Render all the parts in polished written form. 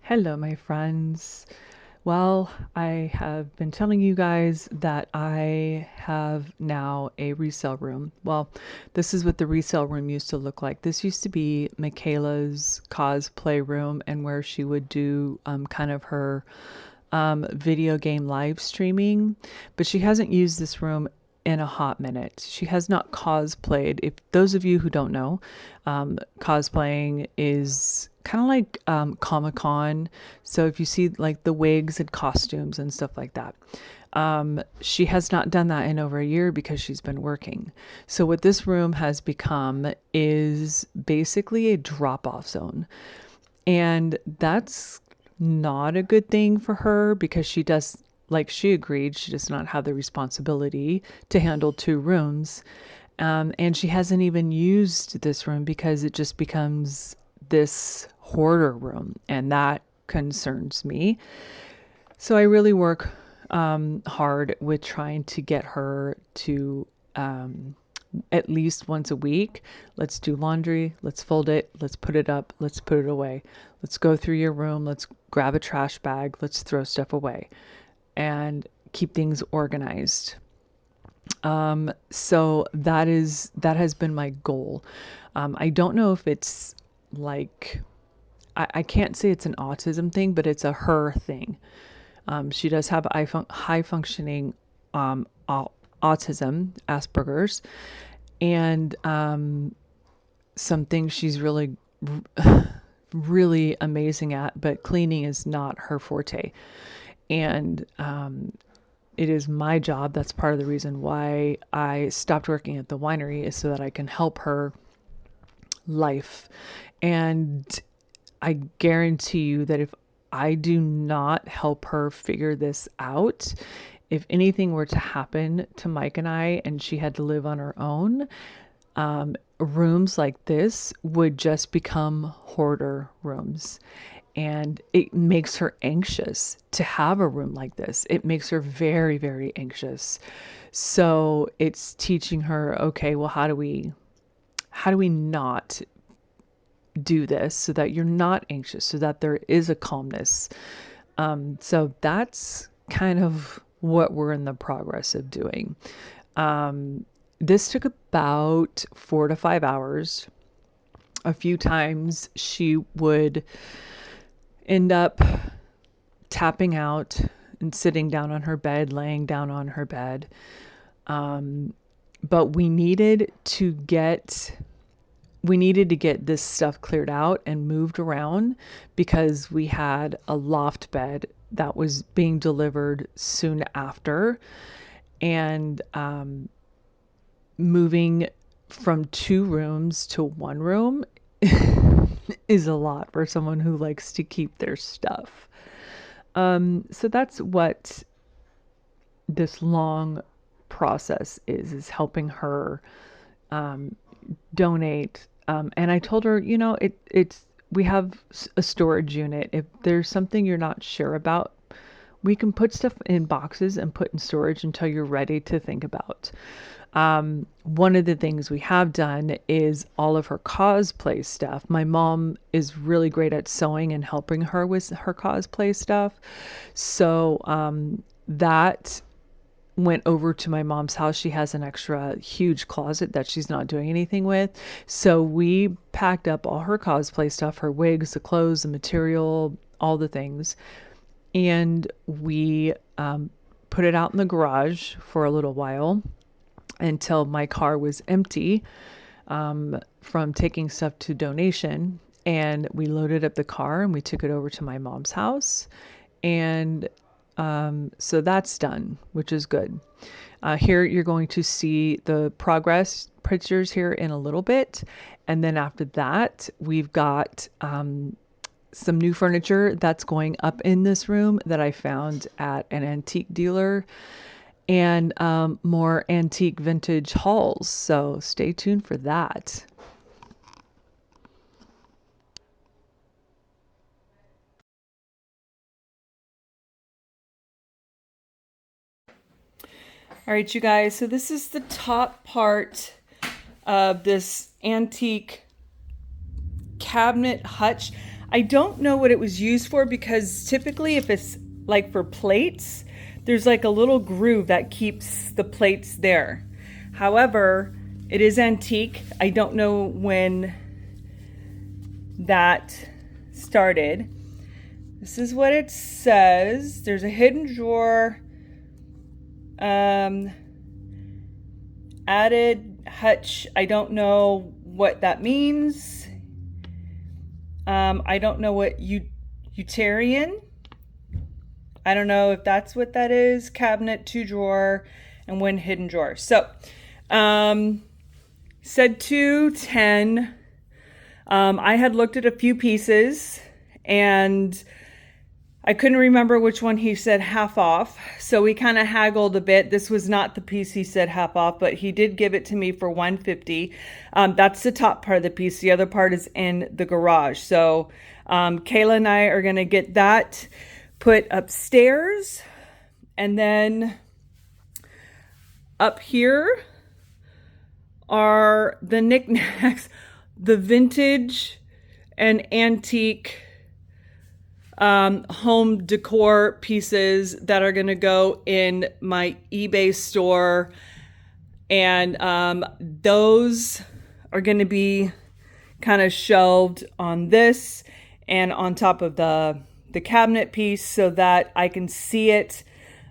Hello, my friends. Well, I have been telling you guys that I have now a resale room. Well, this is what the resale room used to look like. This used to be Michaela's cosplay room and where she would do kind of her video game live streaming, but she hasn't used this room in a hot minute. She has not cosplayed. If those of you who don't know, cosplaying is kind of like Comic-Con. So if you see like the wigs and costumes and stuff like that, she has not done that in over a year because she's been working. So what this room has become is basically a drop-off zone. And that's not a good thing for her because she agreed, she does not have the responsibility to handle two rooms. And she hasn't even used this room because it just becomes this hoarder room. And that concerns me. So I really work hard with trying to get her to at least once a week. Let's do laundry. Let's fold it. Let's put it up. Let's put it away. Let's go through your room. Let's grab a trash bag. Let's throw stuff away and keep things organized. So that has been my goal. I don't know if it's like, I can't say it's an autism thing, but it's a her thing. She does have high functioning autism, Asperger's, and some things she's really, really amazing at, but cleaning is not her forte. And it is my job. That's part of the reason why I stopped working at the winery, is so that I can help her life. And I guarantee you that if I do not help her figure this out, if anything were to happen to Mike and I and she had to live on her own, rooms like this would just become hoarder rooms. And it makes her anxious to have a room like this. It makes her very, very anxious. So it's teaching her, okay, well, how do we not do this so that you're not anxious, so that there is a calmness. So that's kind of what we're in the progress of doing. This took about 4 to 5 hours. A few times she would end up tapping out and sitting down on her bed, laying down on her bed. But we needed to get this stuff cleared out and moved around because we had a loft bed that was being delivered soon after. And moving from 2 rooms to 1 room is a lot for someone who likes to keep their stuff. So that's what this long process is helping her donate. And I told her, we have a storage unit. If there's something you're not sure about, we can put stuff in boxes and put in storage until you're ready to think about. One of the things we have done is all of her cosplay stuff. My mom is really great at sewing and helping her with her cosplay stuff. So that went over to my mom's house. She has an extra huge closet that she's not doing anything with. So we packed up all her cosplay stuff, her wigs, the clothes, the material, all the things. And we put it out in the garage for a little while until my car was empty from taking stuff to donation. And we loaded up the car and we took it over to my mom's house. And so that's done, which is good. Here you're going to see the progress pictures here in a little bit. And then after that, we've got some new furniture that's going up in this room that I found at an antique dealer, and more antique vintage hauls. So stay tuned for that. All right, you guys, so this is the top part of this antique cabinet hutch. I don't know what it was used for, because typically if it's like for plates, there's like a little groove that keeps the plates there. However, it is antique. I don't know when that started. This is what it says. There's a hidden drawer, added hutch. I don't know what that means. I don't know what utilitarian. I don't know if that's what that is. Cabinet, 2 drawer, and 1 hidden drawer. So, said 210. I had looked at a few pieces and I couldn't remember which one he said half off. So we kind of haggled a bit. This was not the piece he said half off, but he did give it to me for $150. That's the top part of the piece. The other part is in the garage. So Kayla and I are going to get that put upstairs. And then up here are the knickknacks, the vintage and antique home decor pieces that are going to go in my eBay store. And those are going to be kind of shelved on this and on top of the cabinet piece so that I can see it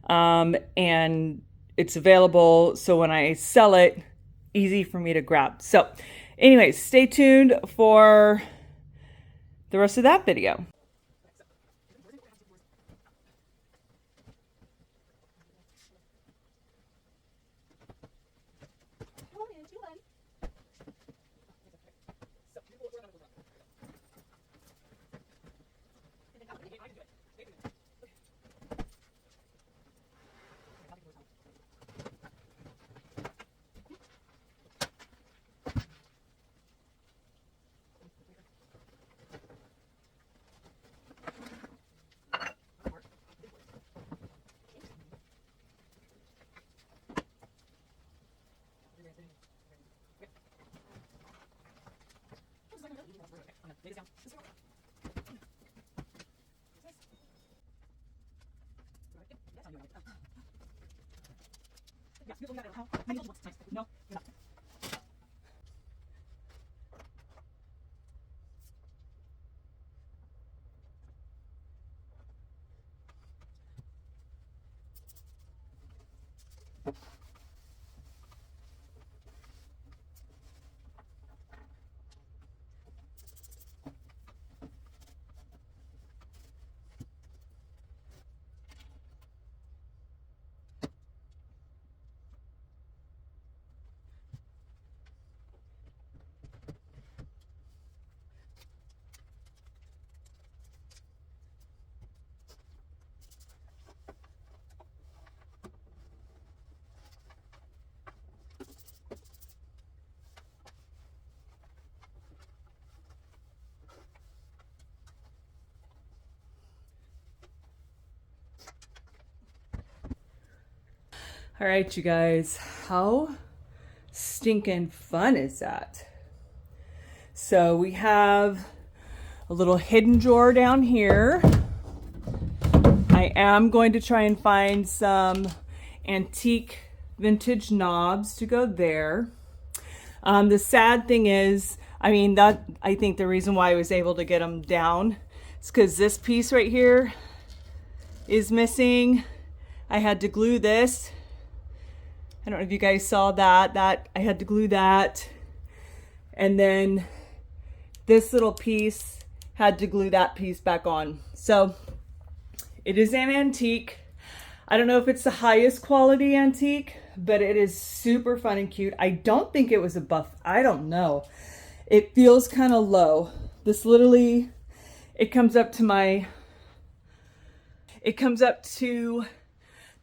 and it's available. So when I sell it, easy for me to grab. So anyways, stay tuned for the rest of that video. All right, you guys, how stinking fun is that? So we have a little hidden drawer down here. I am going to try and find some antique vintage knobs to go there. The sad thing is, I think the reason why I was able to get them down is because this piece right here is missing. I had to glue this. I don't know if you guys saw that I had to glue that. And then this little piece had to glue that piece back on. So it is an antique. I don't know if it's the highest quality antique, but it is super fun and cute. I don't think it was a buff. I don't know. It feels kind of low. This literally, it comes up to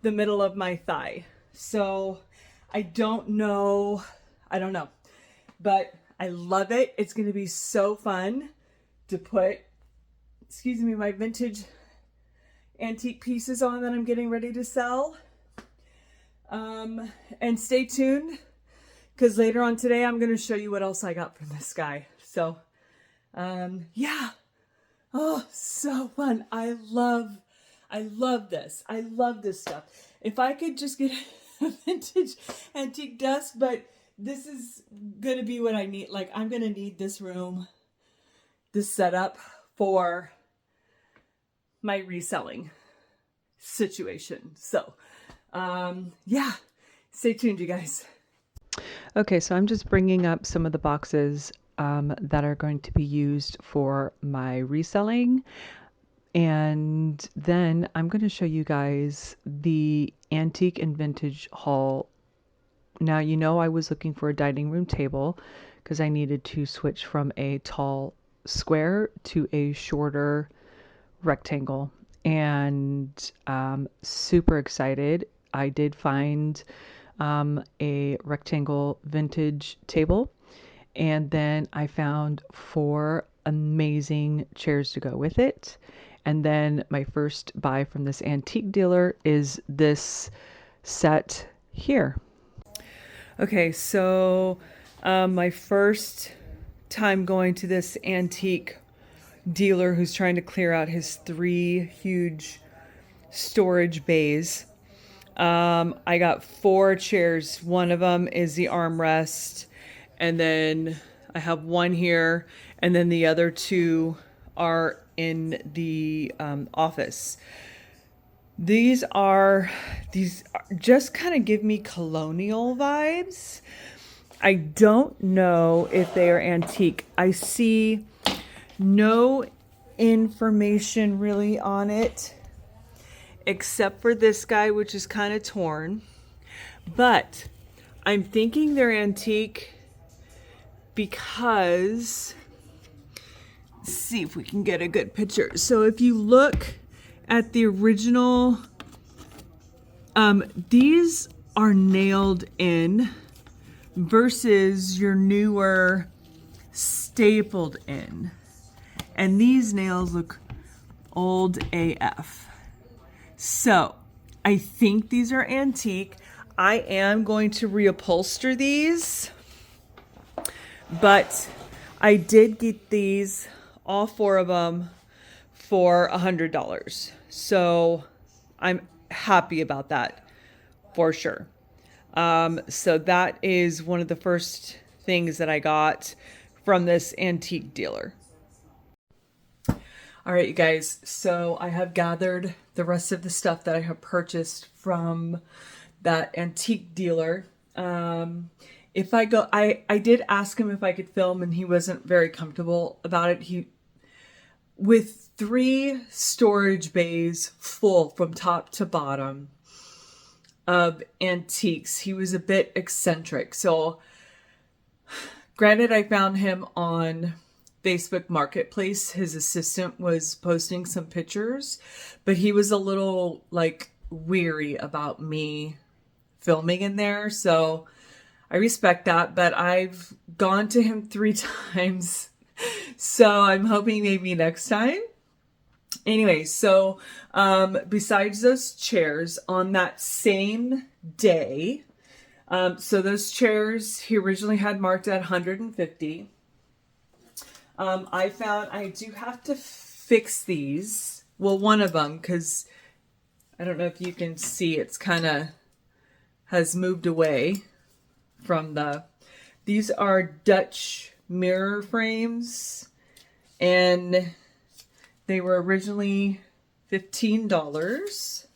the middle of my thigh. So I don't know, but I love it. It's going to be so fun to put, my vintage antique pieces on that I'm getting ready to sell. And stay tuned, because later on today, I'm going to show you what else I got from this guy. So, yeah, Oh, so fun. I love this. I love this stuff. If I could just get a vintage antique desk, but this is going to be what I need. Like, I'm going to need this room, this setup for my reselling situation. So, yeah, stay tuned, you guys. Okay, so I'm just bringing up some of the boxes that are going to be used for my reselling. And then I'm going to show you guys the antique and vintage haul. Now, you know, I was looking for a dining room table because I needed to switch from a tall square to a shorter rectangle. And super excited. I did find a rectangle vintage table. And then I found 4 amazing chairs to go with it. And then my first buy from this antique dealer is this set here. Okay, so my first time going to this antique dealer who's trying to clear out his 3 huge storage bays. I got 4 chairs. One of them is the armrest, and then I have one here, and then the other 2 are in the office. These just kind of give me colonial vibes. I don't know if they are antique. I see no information really on it, except for this guy, which is kind of torn. But I'm thinking they're antique because, let's see if we can get a good picture. So if you look at the original, these are nailed in versus your newer stapled in. And these nails look old AF. So I think these are antique. I am going to reupholster these, but I did get these, all 4 of them, for $100. So I'm happy about that for sure. So that is one of the first things that I got from this antique dealer. All right, you guys, so I have gathered the rest of the stuff that I have purchased from that antique dealer. If I go, I did ask him if I could film, and he wasn't very comfortable about it. With 3 storage bays full from top to bottom of antiques, he was a bit eccentric. So granted, I found him on Facebook Marketplace. His assistant was posting some pictures, but he was a little like weary about me filming in there. So I respect that, but I've gone to him 3 times. So I'm hoping maybe next time. Anyway, so besides those chairs, on that same day, so those chairs he originally had marked at $150. I found I do have to fix these. Well, one of them, because I don't know if you can see, it's kind of has moved away from these are Dutch mirror frames, and they were originally $15,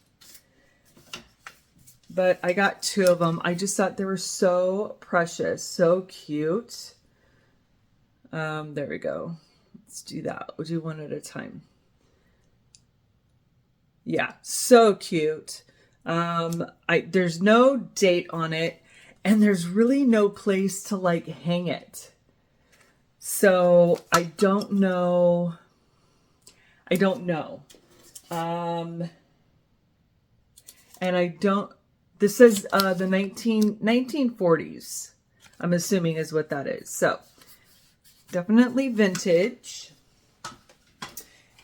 but I got 2 of them. I just thought they were so precious, so cute. There we go. Let's do that. We'll do one at a time. Yeah, so cute. There's no date on it, and there's really no place to like hang it. So I don't know. And I don't, this is the 1940s, I'm assuming is what that is. So definitely vintage.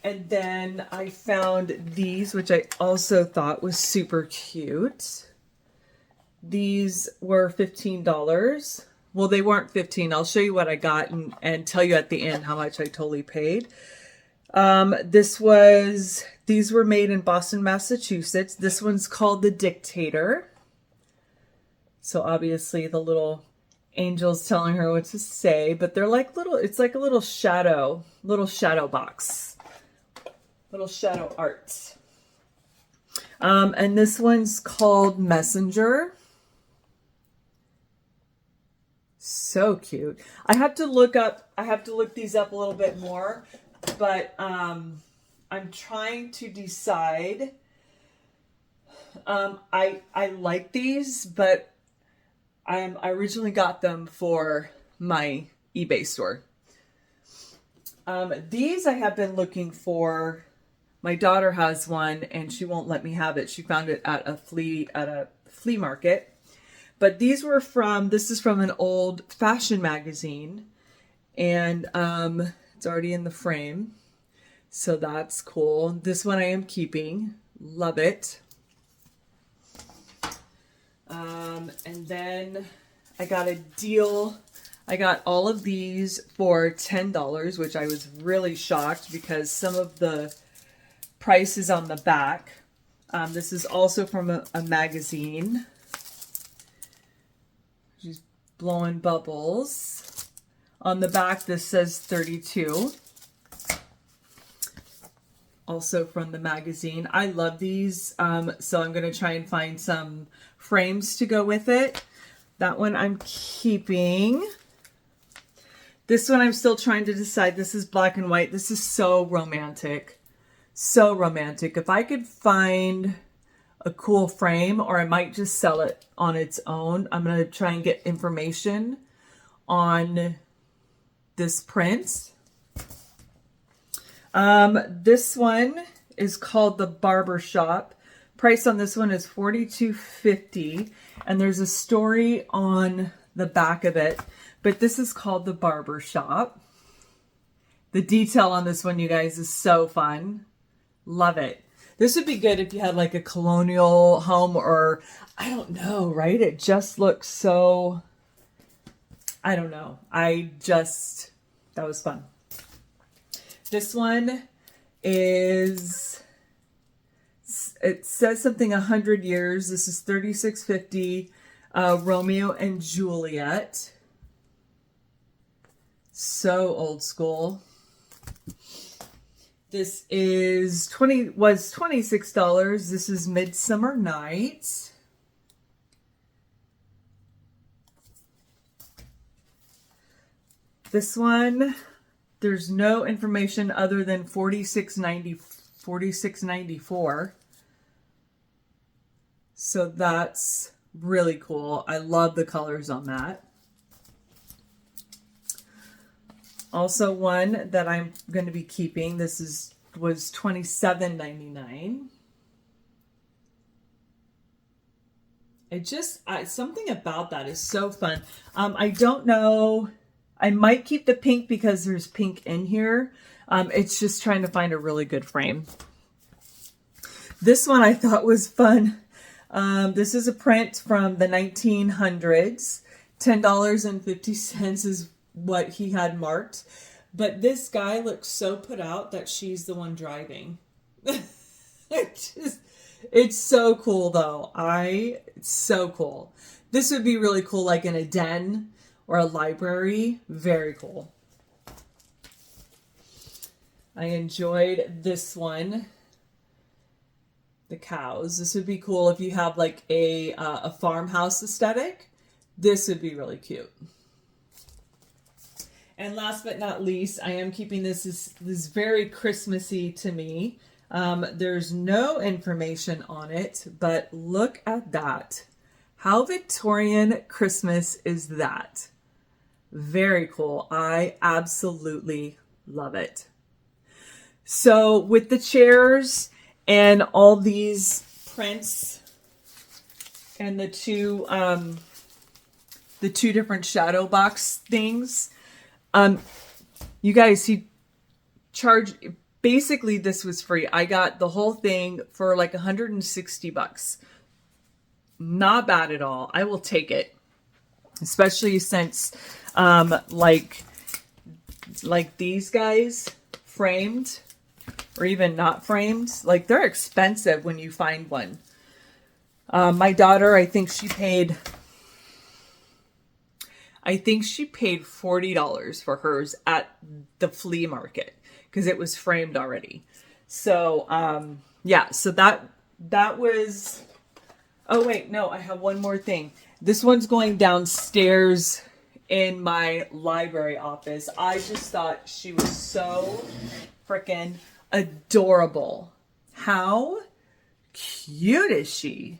And then I found these, which I also thought was super cute. These were $15. Well, they weren't $15. I'll show you what I got and tell you at the end how much I totally paid. These were made in Boston, Massachusetts. This one's called the Dictator. So obviously the little angel's telling her what to say, but they're like it's like a little shadow box, little shadow art. And this one's called Messenger. So cute. I have to look these up a little bit more, but I'm trying to decide. I like these, but I originally got them for my eBay store. These I have been looking for. My daughter has one and she won't let me have it. She found it at a flea market. But this is from an old fashion magazine, and it's already in the frame. So that's cool. This one I am keeping. Love it. And then I got a deal. I got all of these for $10, which I was really shocked because some of the price is on the back. This is also from a magazine. She's blowing bubbles. On the back, this says 32. Also from the magazine. I love these, so I'm going to try and find some frames to go with it. That one I'm keeping. This one I'm still trying to decide. This is black and white. This is so romantic. So romantic. If I could find a cool frame, or I might just sell it on its own. I'm going to try and get information on this print. This one is called the Barber Shop. Price on this one is $42.50, and there's a story on the back of it, but this is called the Barber Shop. The detail on this one, you guys, is so fun. Love it. This would be good if you had like a colonial home, or I don't know, right? It just looks so, I don't know. That was fun. This one is, it says something 100 years. This is $36.50, Romeo and Juliet. So old school. This was $26. This is Midsummer Night. This one, there's no information other than $46.94. So that's really cool. I love the colors on that. Also one that I'm going to be keeping. This was $27.99. Something about that is so fun. I don't know. I might keep the pink because there's pink in here. It's just trying to find a really good frame. This one I thought was fun. This is a print from the 1900s. $10.50 is what he had marked, but this guy looks so put out that she's the one driving. It's so cool though. It's so cool. This would be really cool, like in a den or a library. Very cool. I enjoyed this one. The cows. This would be cool if you have like a farmhouse aesthetic. This would be really cute. And last but not least, I am keeping this is very Christmassy to me. There's no information on it, but look at that. How Victorian Christmas is that? Very cool. I absolutely love it. So with the chairs and all these prints and the two different shadow box things, you guys, he charged, basically this was free. I got the whole thing for like $160. Not bad at all. I will take it. Especially since, like these guys framed, or even not framed. Like, they're expensive when you find one. My daughter, I think she paid $40 for hers at the flea market because it was framed already. So, yeah, so that was, oh wait, no, I have one more thing. This one's going downstairs in my library office. I just thought she was so freaking adorable. How cute is she?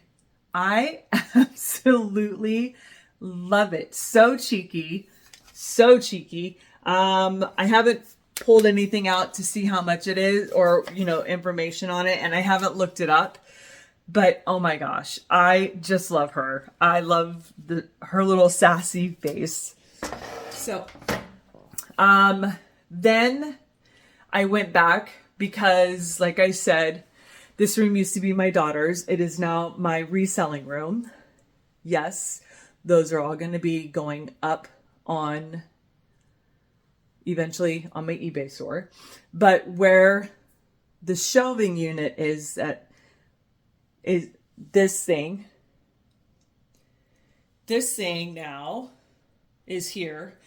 I absolutely love it. So cheeky. So cheeky. I haven't pulled anything out to see how much it is or, information on it. And I haven't looked it up. But oh my gosh, I just love her. I love her little sassy face. So, then I went back because, like I said, this room used to be my daughter's. It is now my reselling room. Yes, those are all going to be going up on, eventually on my eBay store. But where the shelving unit is this thing. This thing now is here.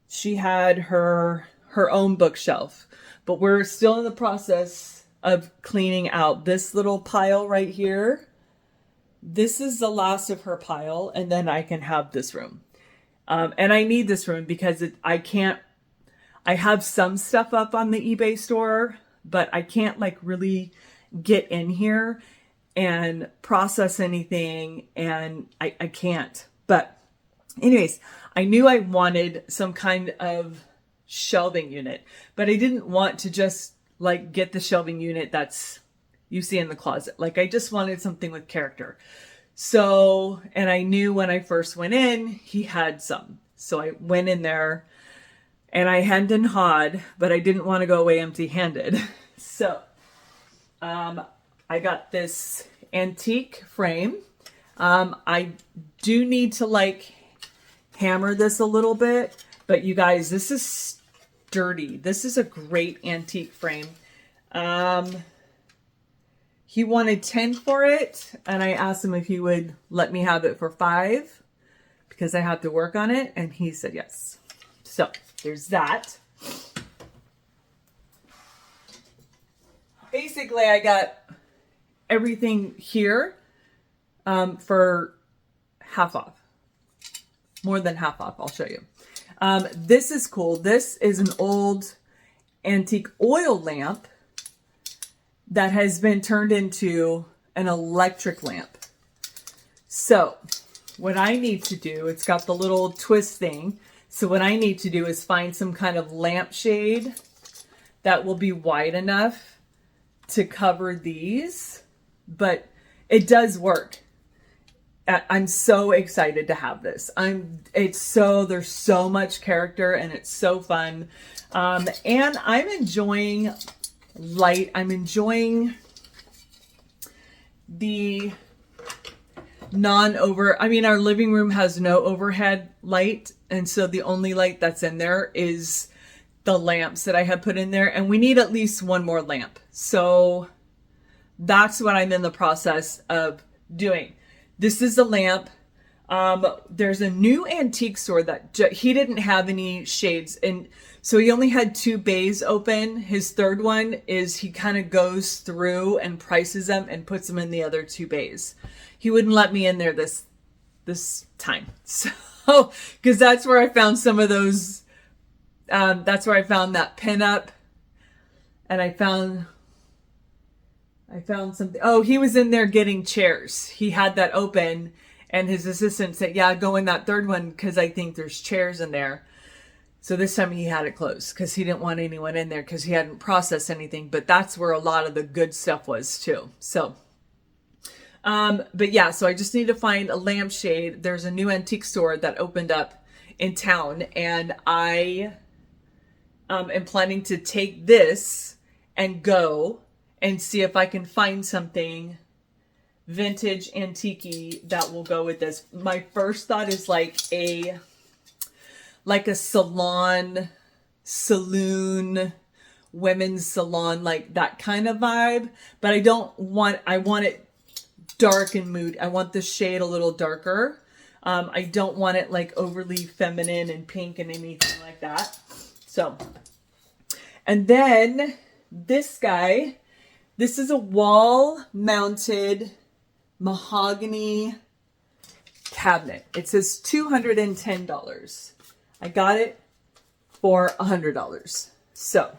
She had her own bookshelf, but we're still in the process of cleaning out this little pile right here. This is the last of her pile, and then I can have this room. And I need this room because I have some stuff up on the eBay store, but I can't like really get in here and process anything, and I can't. But anyways, I knew I wanted some kind of shelving unit, but I didn't want to just like get the shelving unit that's you see in the closet. Like, I just wanted something with character. So, and I knew when I first went in, he had some. So I went in there and I hemmed and hawed, but I didn't want to go away empty-handed. So, I got this antique frame. I do need to like hammer this a little bit, but you guys, this is sturdy. This is a great antique frame. He wanted 10 for it, and I asked him if he would let me have it for 5 because I have to work on it, and he said yes. So there's that. Basically, I got everything here for half off. More than half off, I'll show you. This is cool. This is an old antique oil lamp that has been turned into an electric lamp. So what I need to do, it's got the little twist thing. So what I need to do is find some kind of lampshade that will be wide enough to cover these, but it does work. I'm so excited to have this. There's so much character and it's so fun. And I'm enjoying light. I'm enjoying the our living room has no overhead light. And so the only light that's in there is the lamps that I have put in there. And we need at least one more lamp. So that's what I'm in the process of doing. This is the lamp. There's a new antique store that he didn't have any shades. And so he only had 2 bays open. His third one is he kind of goes through and prices them and puts them in the other 2 bays. He wouldn't let me in there this time. So, because that's where I found some of those. That's where I found that pinup. And I found something. Oh, he was in there getting chairs. He had that open and his assistant said, yeah, go in that third one because I think there's chairs in there. So this time he had it closed because he didn't want anyone in there because he hadn't processed anything. But that's where a lot of the good stuff was too. So, but yeah, so I just need to find a lampshade. There's a new antique store that opened up in town and I am planning to take this and go and see if I can find something vintage antique that will go with this. My first thought is like a saloon women's salon, like that kind of vibe, but I want it dark and moody. I want the shade a little darker. I don't want it like overly feminine and pink and anything like that. So, and then this guy, this is a wall mounted mahogany cabinet. It says $210. I got it for $100. So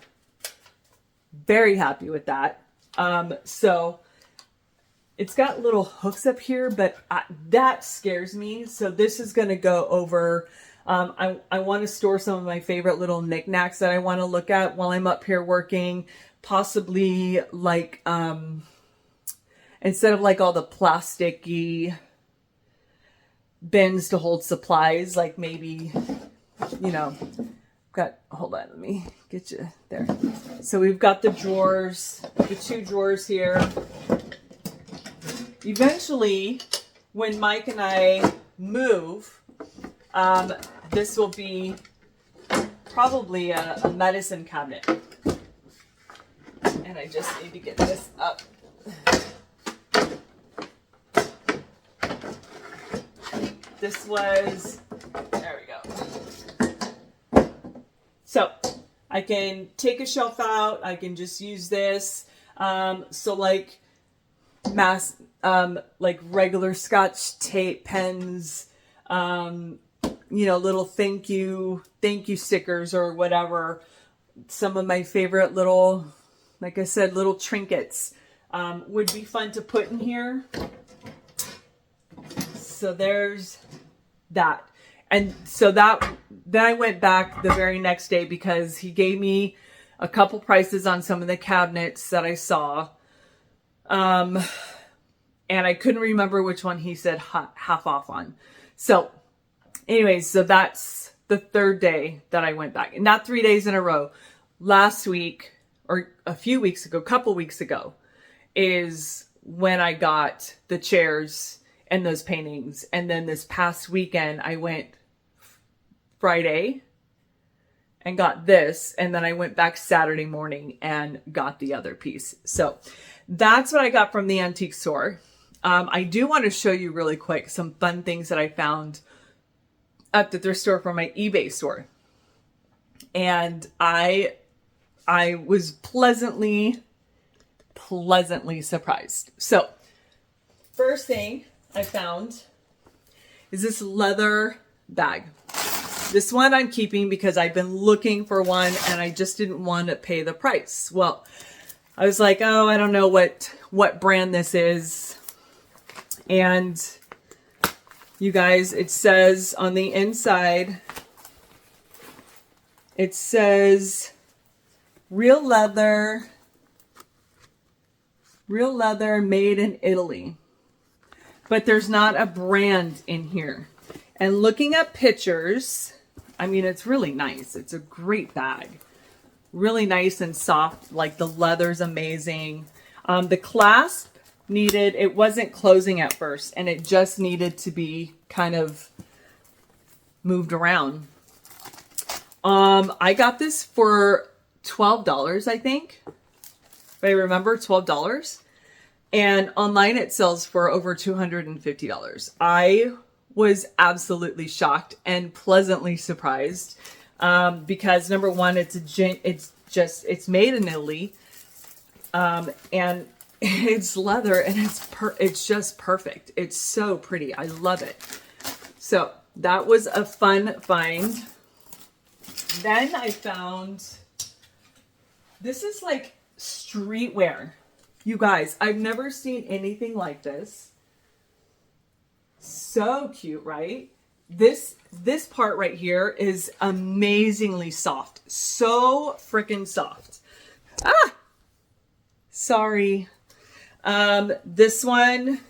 very happy with that. So it's got little hooks up here, but that scares me. So this is going to go over. I want to store some of my favorite little knickknacks that I want to look at while I'm up here working. Possibly like, instead of like all the plasticky bins to hold supplies, like maybe, you know, hold on, let me get you there. So we've got the drawers, the 2 drawers here. Eventually, when Mike and I move, this will be probably a medicine cabinet. And I just need to get this up. This was, there we go. So I can take a shelf out. I can just use this. So like like regular Scotch tape pens, you know, little thank you stickers or whatever. Some of my favorite little, like I said, little trinkets would be fun to put in here. So there's that. And so then I went back the very next day because he gave me a couple prices on some of the cabinets that I saw. And I couldn't remember which one he said half off on. So anyways, so that's the 3rd day that I went back. Not 3 days in a row. Last week, or a couple weeks ago, is when I got the chairs and those paintings. And then this past weekend, I went Friday and got this. And then I went back Saturday morning and got the other piece. So that's what I got from the antique store. I do want to show you really quick some fun things that I found at the thrift store from my eBay store. And I was pleasantly surprised. So first thing I found is this leather bag. This one I'm keeping because I've been looking for one and I just didn't want to pay the price. Well, I was like, oh, I don't know what brand this is. And you guys, it says on the inside, it says real leather made in Italy. But there's not a brand in here. And looking at pictures, I mean, it's really nice. It's a great bag. Really nice and soft. Like the leather's amazing. The clasp it wasn't closing at first. And it just needed to be kind of moved around. I got this for $12, I think. If I remember, $12. And online it sells for over $250. I was absolutely shocked and pleasantly surprised because number one, it's made in Italy, and it's leather and it's just perfect. It's so pretty. I love it. So that was a fun find. Then I found this is like streetwear. You guys, I've never seen anything like this. So cute, right? This part right here is amazingly soft. So freaking soft. Sorry. This one,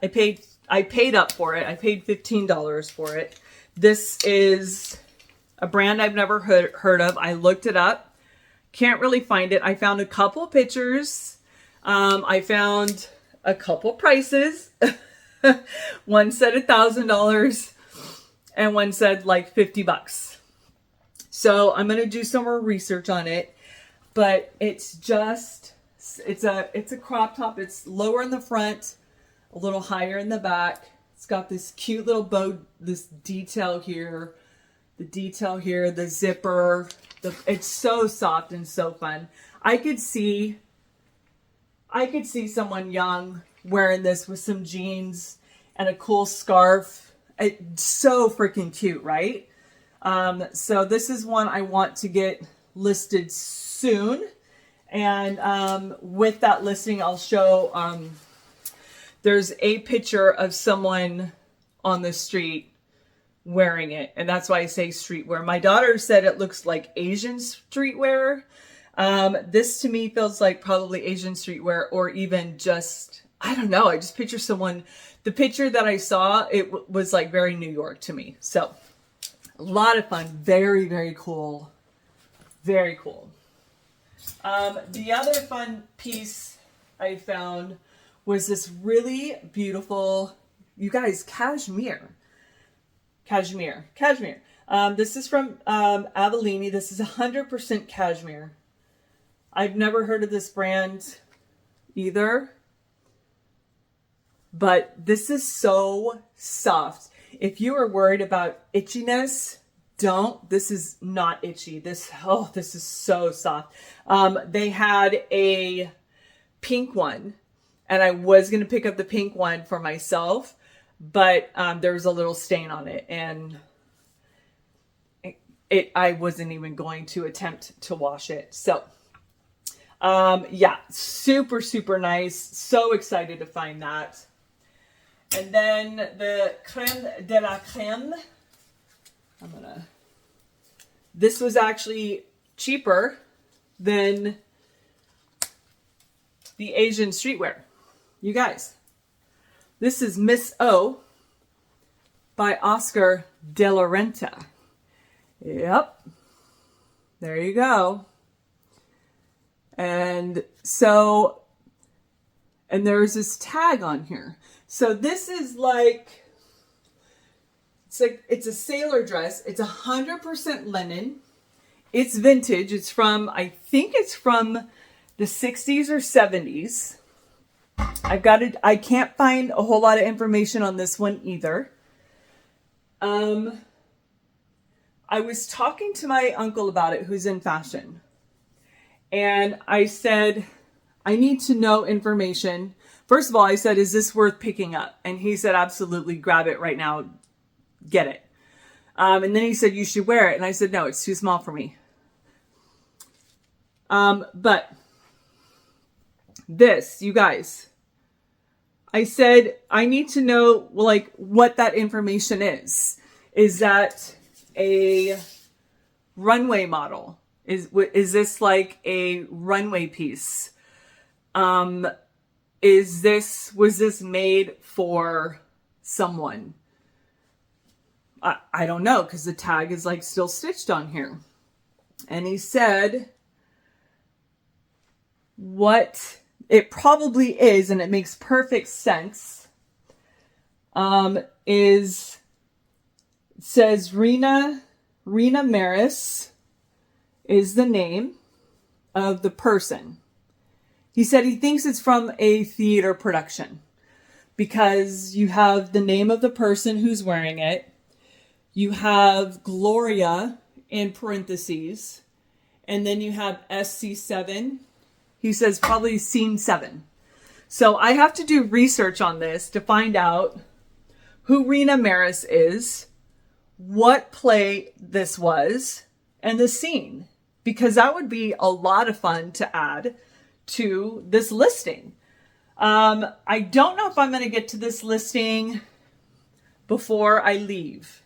I paid up for it. I paid $15 for it. This is a brand I've never heard of. I looked it up. Can't really find it. I found a couple pictures. I found a couple prices. One said $1,000 and one said like $50. So I'm going to do some more research on it. but it's a crop top. It's lower in the front, a little higher in the back. It's got this cute little bow, this detail here, the zipper. It's so soft and so fun. I could see someone young wearing this with some jeans and a cool scarf. It's so freaking cute, right? So this is one I want to get listed soon. And with that listing, I'll show, there's a picture of someone on the street wearing it. And that's why I say streetwear. My daughter said it looks like Asian streetwear. This to me feels like probably Asian streetwear, or even just, I don't know. I just picture someone, the picture that I saw, it was like very New York to me. So a lot of fun. Very, very cool. Very cool. The other fun piece I found was this really beautiful, you guys, cashmere. This is from Avellini. This is 100% cashmere. I've never heard of this brand either, but this is so soft. If you are worried about itchiness, don't. This is not itchy. This is so soft. They had a pink one, and I was going to pick up the pink one for myself, but there was a little stain on it, and I wasn't even going to attempt to wash it. So yeah, super, super nice. So excited to find that. And then the crème de la crème. This was actually cheaper than the Asian streetwear. You guys, this is Miss O by Oscar de la Renta. Yep. There you go. And so, and there's this tag on here. So this is like, it's a sailor dress. It's 100% linen. It's vintage. It's from, I think it's from the 60s or 70s. I can't find a whole lot of information on this one either. I was talking to my uncle about it, who's in fashion. And I said, I need to know information. First of all, I said, is this worth picking up? And he said, absolutely, grab it right now. Get it. And then he said, you should wear it. And I said, no, it's too small for me. But this, you guys, I said, I need to know, like, what that information is. Is that a runway model? Is this like a runway piece? Was this made for someone? I don't know, because the tag is like still stitched on here. And he said, what it probably is, and it makes perfect sense, it says Rena Maris is the name of the person. He said he thinks it's from a theater production because you have the name of the person who's wearing it. You have Gloria in parentheses, and then you have SC7. He says probably scene 7. So I have to do research on this to find out who Rena Maris is, what play this was, and the scene, because that would be a lot of fun to add to this listing. I don't know if I'm going to get to this listing before I leave.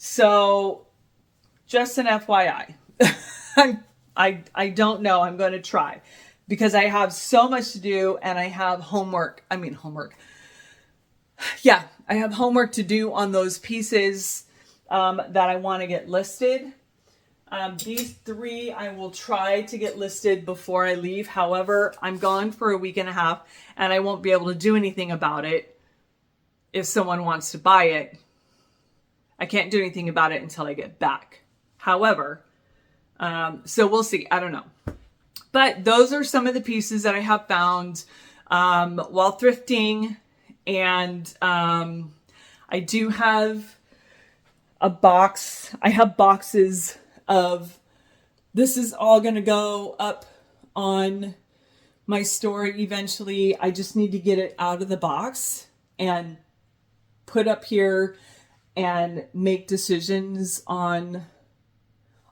So just an FYI, I don't know. I'm going to try because I have so much to do and I have homework. Yeah, I have homework to do on those pieces that I want to get listed. These 3 I will try to get listed before I leave. However, I'm gone for a week and a half and I won't be able to do anything about it if someone wants to buy it. I can't do anything about it until I get back. However, so we'll see. I don't know. But those are some of the pieces that I have found while thrifting. And I do have a box. I have boxes of, this is all going to go up on my store eventually. I just need to get it out of the box and put up here and make decisions on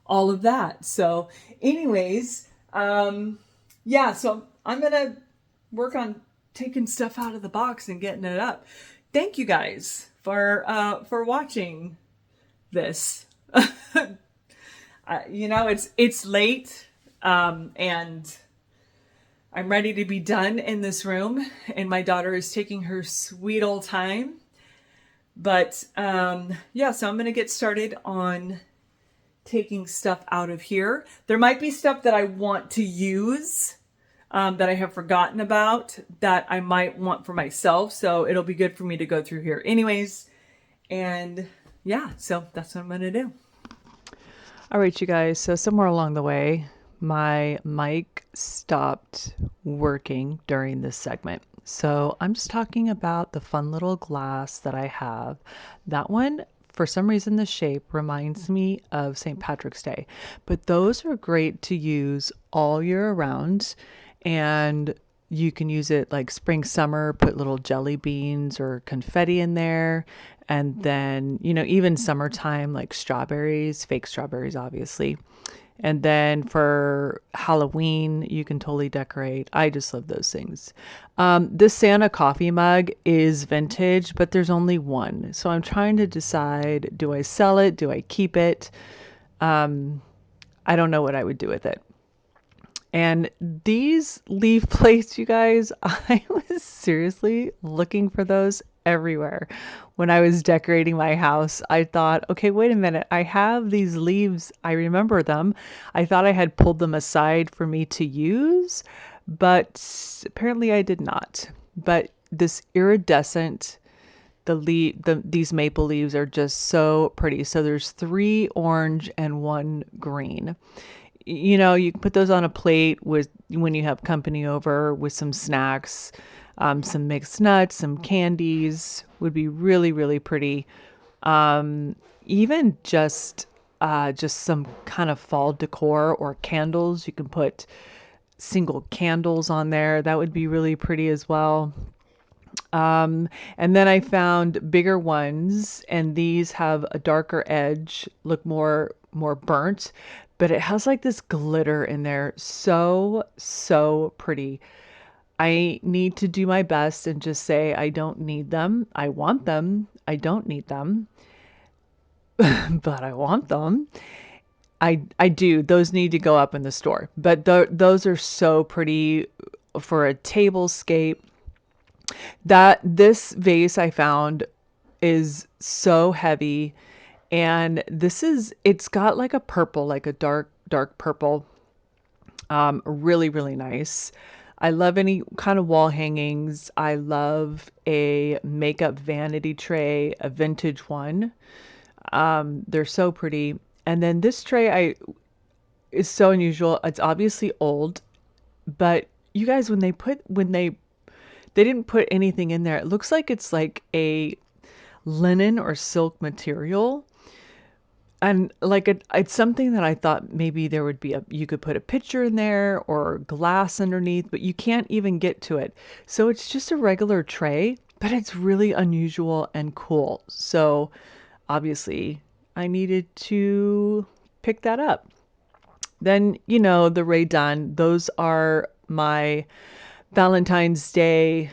all of that. So anyways, yeah, so I'm going to work on taking stuff out of the box and getting it up. Thank you guys for watching this. You know, it's late, and I'm ready to be done in this room, and my daughter is taking her sweet old time. But yeah, so I'm going to get started on taking stuff out of here. There might be stuff that I want to use that I have forgotten about that I might want for myself. So it'll be good for me to go through here anyways. And yeah, so that's what I'm going to do. All right, you guys. So somewhere along the way, my mic stopped working during this segment. So I'm just talking about the fun little glass that I have. That one, for some reason, the shape reminds me of St. Patrick's Day. But those are great to use all year around. And you can use it like spring, summer, put little jelly beans or confetti in there. And then, you know, even summertime, like strawberries, fake strawberries, obviously. And then for Halloween, you can totally decorate. I just love those things. This Santa coffee mug is vintage, but there's only one. So I'm trying to decide, do I sell it? Do I keep it? I don't know what I would do with it. And these leaf plates, you guys, I was seriously looking for those everywhere. When I was decorating my house, I thought, okay, wait a minute. I have these leaves. I remember them. I thought I had pulled them aside for me to use, but apparently I did not. But this iridescent, these maple leaves are just so pretty. So there's 3 orange and 1 green. You know, you can put those on a plate with when you have company over with some snacks, some mixed nuts, some candies would be really, really pretty. Even just some kind of fall decor or candles. You can put single candles on there. That would be really pretty as well. And then I found bigger ones, and these have a darker edge, look more burnt, but it has like this glitter in there. So pretty. I need to do my best and just say I don't need them. I want them. I don't need them, but I want them. I do. Those need to go up in the store. But those are so pretty for a tablescape. That this vase I found is so heavy, and it's got like a purple, like a dark purple. Really, really nice. I love any kind of wall hangings. I love a makeup vanity tray, a vintage one. They're so pretty. And then this tray is so unusual. It's obviously old, but you guys, when they didn't put anything in there. It looks like it's like a linen or silk material. And like it's something that I thought maybe there would be you could put a picture in there or glass underneath, but you can't even get to it. So it's just a regular tray, but it's really unusual and cool. So obviously I needed to pick that up. Then, you know, the Ray Dunn, those are my Valentine's Day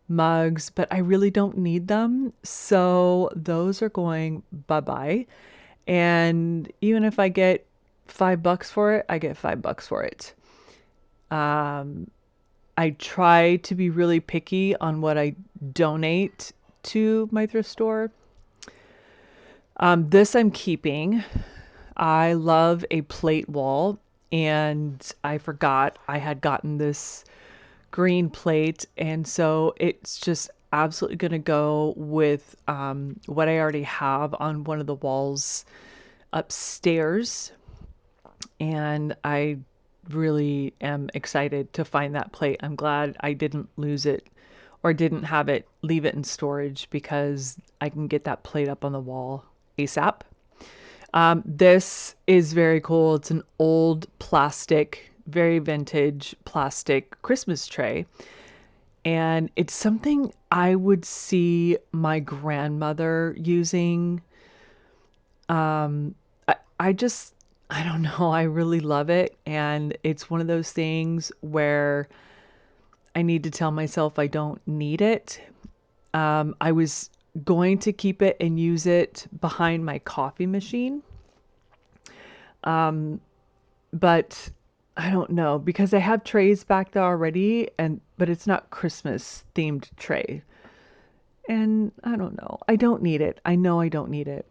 mugs, but I really don't need them. So those are going bye-bye. And even if I get $5 for it, I get $5 for it. I try to be really picky on what I donate to my thrift store. This I'm keeping. I love a plate wall, and I forgot I had gotten this green plate, and so it's just absolutely going to go with what I already have on one of the walls upstairs. And I really am excited to find that plate. I'm glad I didn't lose it or didn't have it leave it in storage because I can get that plate up on the wall ASAP. This is very cool. It's an old plastic, very vintage plastic Christmas tray. And it's something I would see my grandmother using. I just, I don't know, I really love it. And it's one of those things where I need to tell myself I don't need it. I was going to keep it and use it behind my coffee machine. But I don't know because I have trays back there already and but it's not Christmas themed tray. And I don't know. I don't need it. I know I don't need it.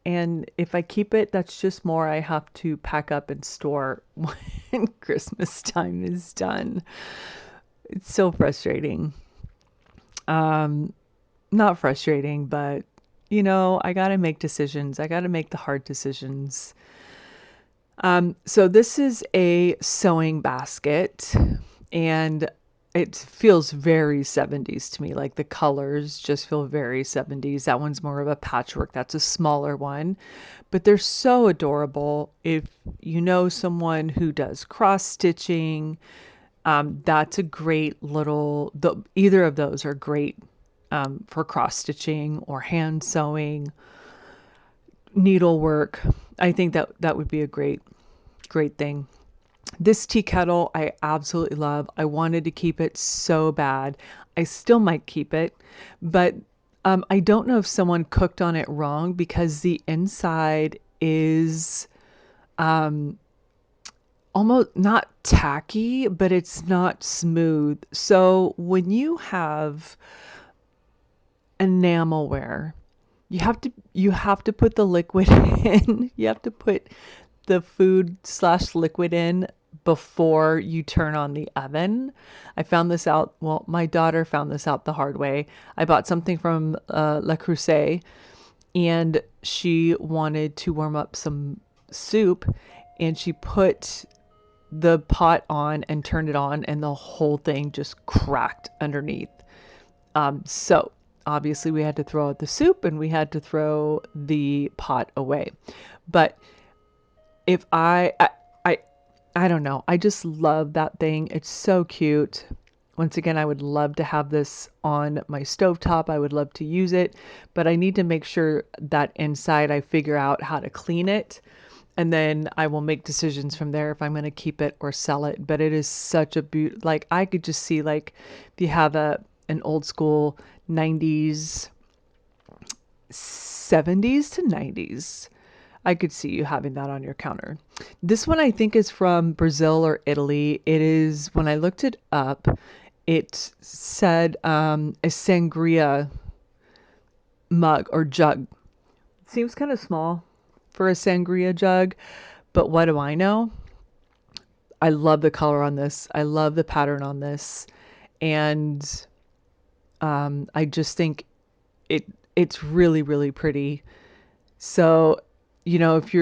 And if I keep it, that's just more I have to pack up and store when Christmas time is done. It's so frustrating. Not frustrating, but I got to make decisions. I got to make the hard decisions. So this is a sewing basket and it feels very 70s to me. Like the colors just feel very 70s. That one's more of a patchwork. That's a smaller one, but they're so adorable. If you know someone who does cross stitching, that's a great either of those are great for cross stitching or hand sewing, needlework. I think that would be a great thing. This tea kettle I absolutely love. I wanted to keep it so bad. I still might keep it, but I don't know if someone cooked on it wrong because the inside is almost not tacky, but it's not smooth. So when you have enamelware, you have to put the liquid in. You have to put the food slash liquid in before you turn on the oven. I found this out. Well, my daughter found this out the hard way. I bought something from Le Creuset, and she wanted to warm up some soup, and she put the pot on and turned it on, and the whole thing just cracked underneath. So obviously we had to throw out the soup and we had to throw the pot away. But if I I don't know. I just love that thing. It's so cute. Once again, I would love to have this on my stovetop. I would love to use it, but I need to make sure that inside I figure out how to clean it. And then I will make decisions from there if I'm going to keep it or sell it. But it is such a like I could just see like if you have an old school 90s, 70s to 90s, I could see you having that on your counter. This one I think is from Brazil or Italy. It is, when I looked it up, it said a sangria mug or jug. Seems kind of small for a sangria jug, but what do I know? I love the color on this. I love the pattern on this. And I just think it's really, really pretty. So, if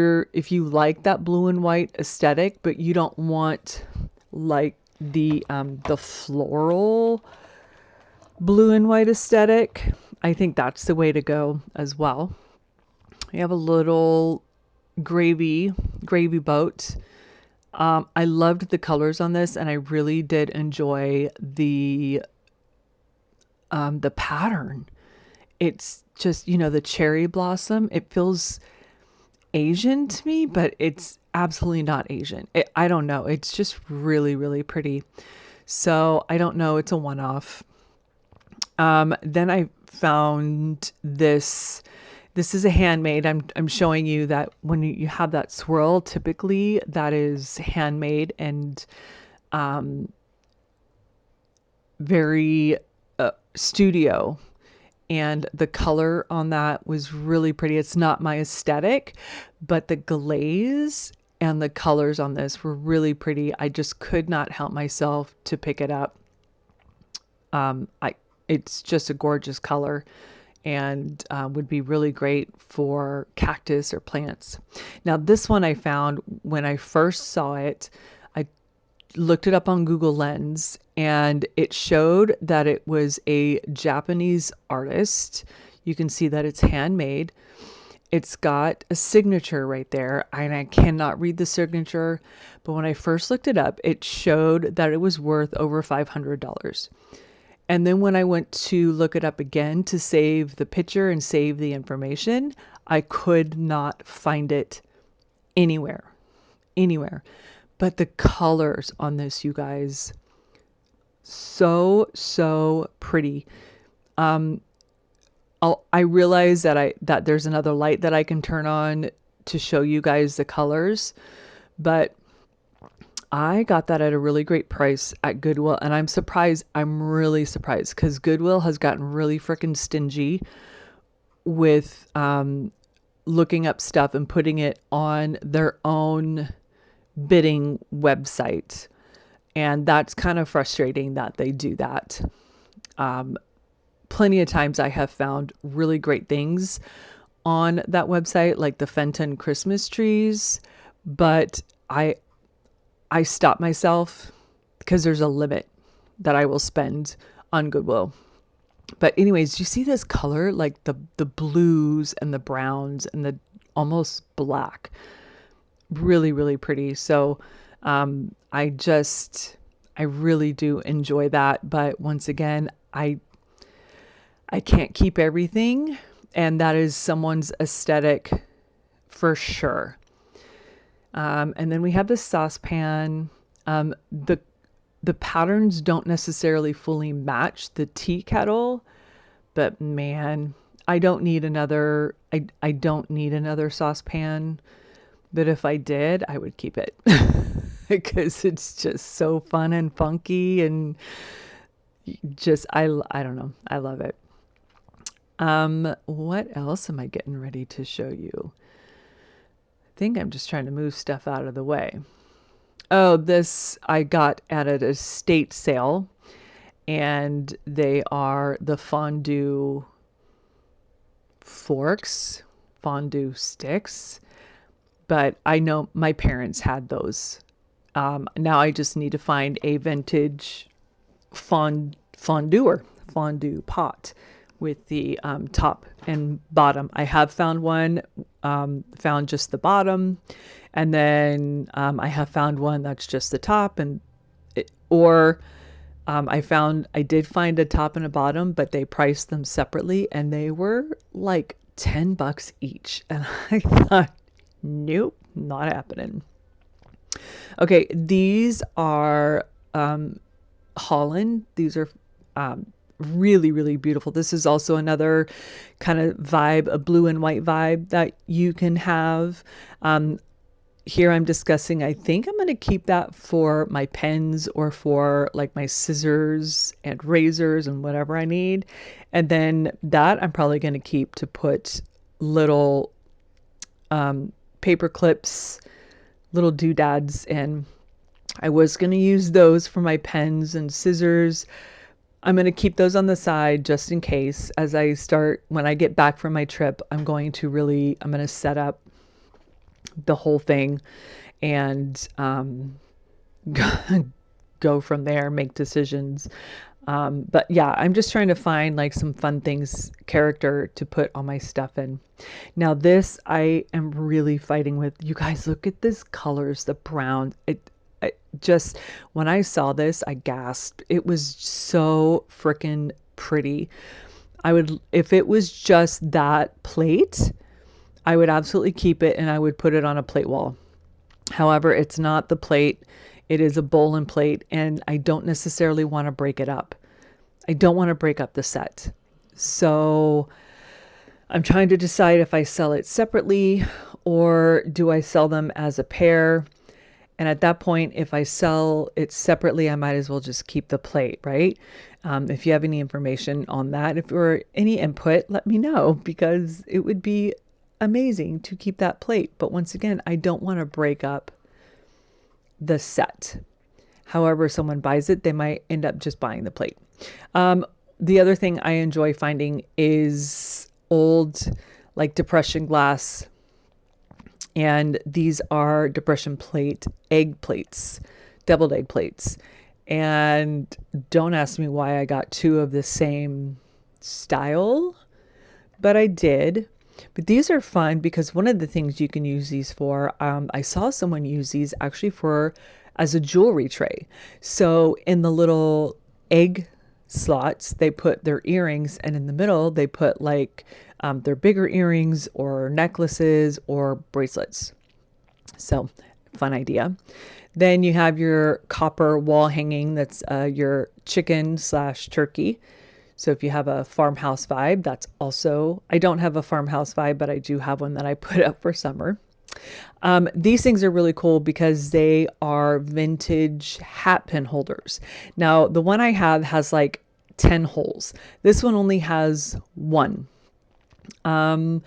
you like that blue and white aesthetic, but you don't want like the floral blue and white aesthetic, I think that's the way to go as well. We have a little gravy boat. I loved the colors on this, and I really did enjoy the pattern. It's just, the cherry blossom. It feels Asian to me, but it's absolutely not Asian. I don't know. It's just really, really pretty. So I don't know. It's a one-off. Then I found this. This is a handmade. I'm showing you that when you have that swirl, typically that is handmade and very studio. And the color on that was really pretty. It's not my aesthetic, but the glaze and the colors on this were really pretty. I just could not help myself to pick it up. It's just a gorgeous color and would be really great for cactus or plants. Now, this one I found when I first saw it. I looked it up on Google Lens, and it showed that it was a Japanese artist. You can see that it's handmade. It's got a signature right there, and I cannot read the signature, but when I first looked it up, it showed that it was worth over $500. And then when I went to look it up again to save the picture and save the information, I could not find it anywhere. Anywhere. But the colors on this, you guys, so pretty. I realize that there's another light that I can turn on to show you guys the colors, but I got that at a really great price at Goodwill, and I'm surprised. I'm really surprised because Goodwill has gotten really freaking stingy with looking up stuff and putting it on their own bidding website. And that's kind of frustrating that they do that. Plenty of times I have found really great things on that website, like the Fenton Christmas trees, but I stop myself because there's a limit that I will spend on Goodwill. But anyways, you see this color, like the blues and the browns and the almost black, really pretty. So I really do enjoy that. But once again, I can't keep everything, and that is someone's aesthetic for sure. And then we have the saucepan. The patterns don't necessarily fully match the tea kettle, but man, I don't need another. I don't need another saucepan. But if I did, I would keep it because it's just so fun and funky and just I don't know. I love it. What else am I getting ready to show you? I think I'm just trying to move stuff out of the way. Oh, this I got at an estate sale, and they are the fondue forks, fondue sticks. But I know my parents had those. Now I just need to find a vintage fondue pot with the top and bottom. I have found one, found just the bottom, and then I have found one that's just the top, and or I did find a top and a bottom, but they priced them separately, and they were like $10 each, and I thought, nope, not happening. Okay, these are Holland. These are really beautiful. This is also another kind of vibe, a blue and white vibe that you can have. Here I'm discussing, I think I'm going to keep that for my pens or for like my scissors and razors and whatever I need. And then that I'm probably going to keep to put little paper clips, little doodads in. I was going to use those for my pens and scissors. I'm going to keep those on the side just in case. When I get back from my trip, I'm going to set up the whole thing and go from there, make decisions. But yeah, I'm just trying to find like some fun things, character to put all my stuff in. Now this I am really fighting with. You guys, look at this colors, the brown. Just when I saw this, I gasped. It was so freaking pretty. If it was just that plate, I would absolutely keep it and I would put it on a plate wall. However, it's not the plate. It is a bowl and plate, and I don't necessarily want to break it up. I don't want to break up the set. So I'm trying to decide if I sell it separately or do I sell them as a pair. And at that point, if I sell it separately, I might as well just keep the plate, right? If you have any information on that, or any input, let me know, because it would be amazing to keep that plate. But once again, I don't want to break up the set. However, someone buys it, they might end up just buying the plate. The other thing I enjoy finding is old, like depression glass. And these are depression plate egg plates deviled egg plates. And don't ask me why I got two of the same style, but I did. But these are fun because one of the things you can use these for, I saw someone use these actually for as a jewelry tray. So in the little egg slots, they put their earrings, and in the middle, they put like their bigger earrings or necklaces or bracelets. So, fun idea. Then you have your copper wall hanging that's your chicken slash turkey. So if you have a farmhouse vibe, that's also, I don't have a farmhouse vibe, but I do have one that I put up for summer. These things are really cool because they are vintage hat pin holders. Now, the one I have has like 10 holes. This one only has one. Um,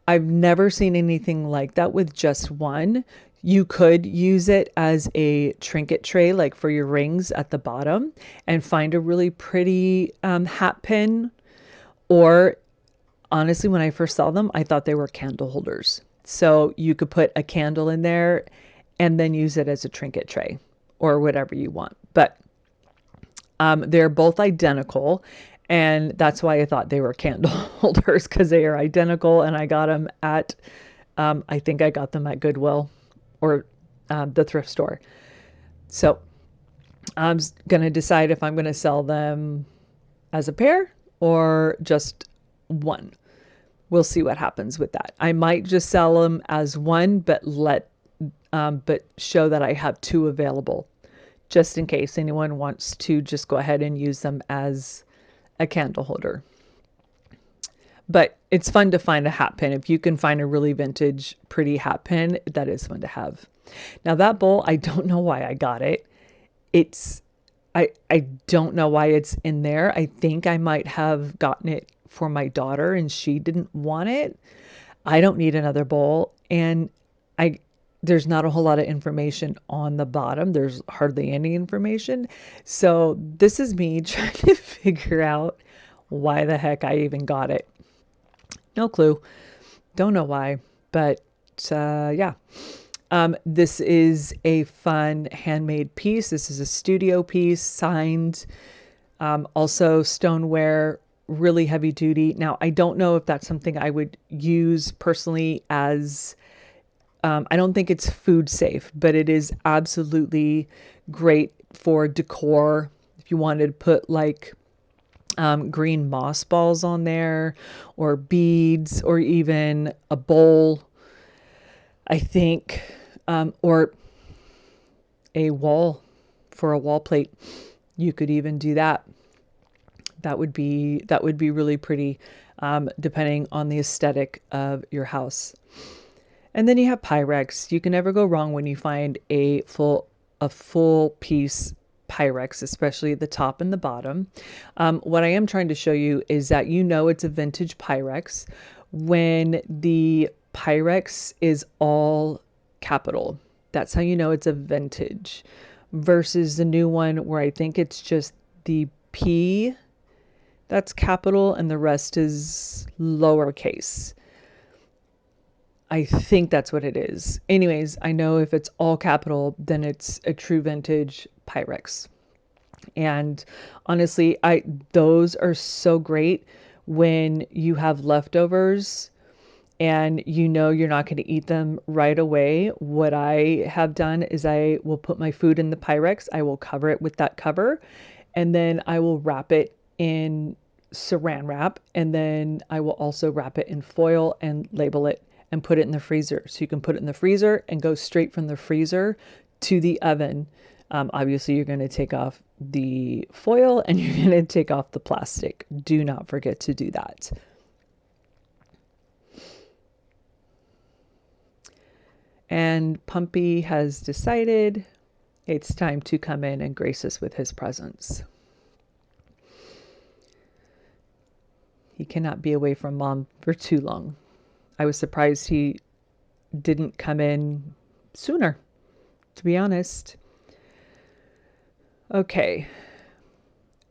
I've never seen anything like that with just one. You could use it as a trinket tray, like for your rings at the bottom, and find a really pretty hat pin. Or honestly, when I first saw them, I thought they were candle holders. So you could put a candle in there and then use it as a trinket tray or whatever you want. But they're both identical. And that's why I thought they were candle holders because they are identical. And I got them at, I think I got them at Goodwill or the thrift store. So I'm going to decide if I'm going to sell them as a pair or just one. We'll see what happens with that. I might just sell them as one, but but show that I have two available, just in case anyone wants to just go ahead and use them as a candle holder. But it's fun to find a hat pin. If you can find a really vintage, pretty hat pin, that is fun to have. Now that bowl, I don't know why I got it. It's I don't know why it's in there. I think I might have gotten it for my daughter and she didn't want it. I don't need another bowl, and I there's not a whole lot of information on the bottom. There's hardly any information. So this is me trying to figure out why the heck I even got it. No clue. Don't know why, but yeah. This is a fun handmade piece. This is a studio piece, signed, also stoneware, really heavy duty. Now, I don't know if that's something I would use personally as, I don't think it's food safe, but it is absolutely great for decor. If you wanted to put like green moss balls on there, or beads, or even a bowl, I think, or a wall for a wall plate. You could even do that. That would be really pretty, depending on the aesthetic of your house. And then you have Pyrex. You can never go wrong when you find a full piece Pyrex, especially the top and the bottom. What I am trying to show you is that it's a vintage Pyrex when the Pyrex is all capital. That's how you know it's a vintage versus the new one where I think it's just the P that's capital and the rest is lowercase. I think that's what it is. Anyways, I know if it's all capital, then it's a true vintage Pyrex. And honestly, I those are so great when you have leftovers and you're not going to eat them right away. What I have done is I will put my food in the Pyrex. I will cover it with that cover, and then I will wrap it in saran wrap, and then I will also wrap it in foil and label it and put it in the freezer. So you can put it in the freezer and go straight from the freezer to the oven. Obviously, you're going to take off the foil and you're going to take off the plastic. Do not forget to do that. And Pumpy has decided it's time to come in and grace us with his presence. He cannot be away from Mom for too long. I was surprised he didn't come in sooner, to be honest. Okay.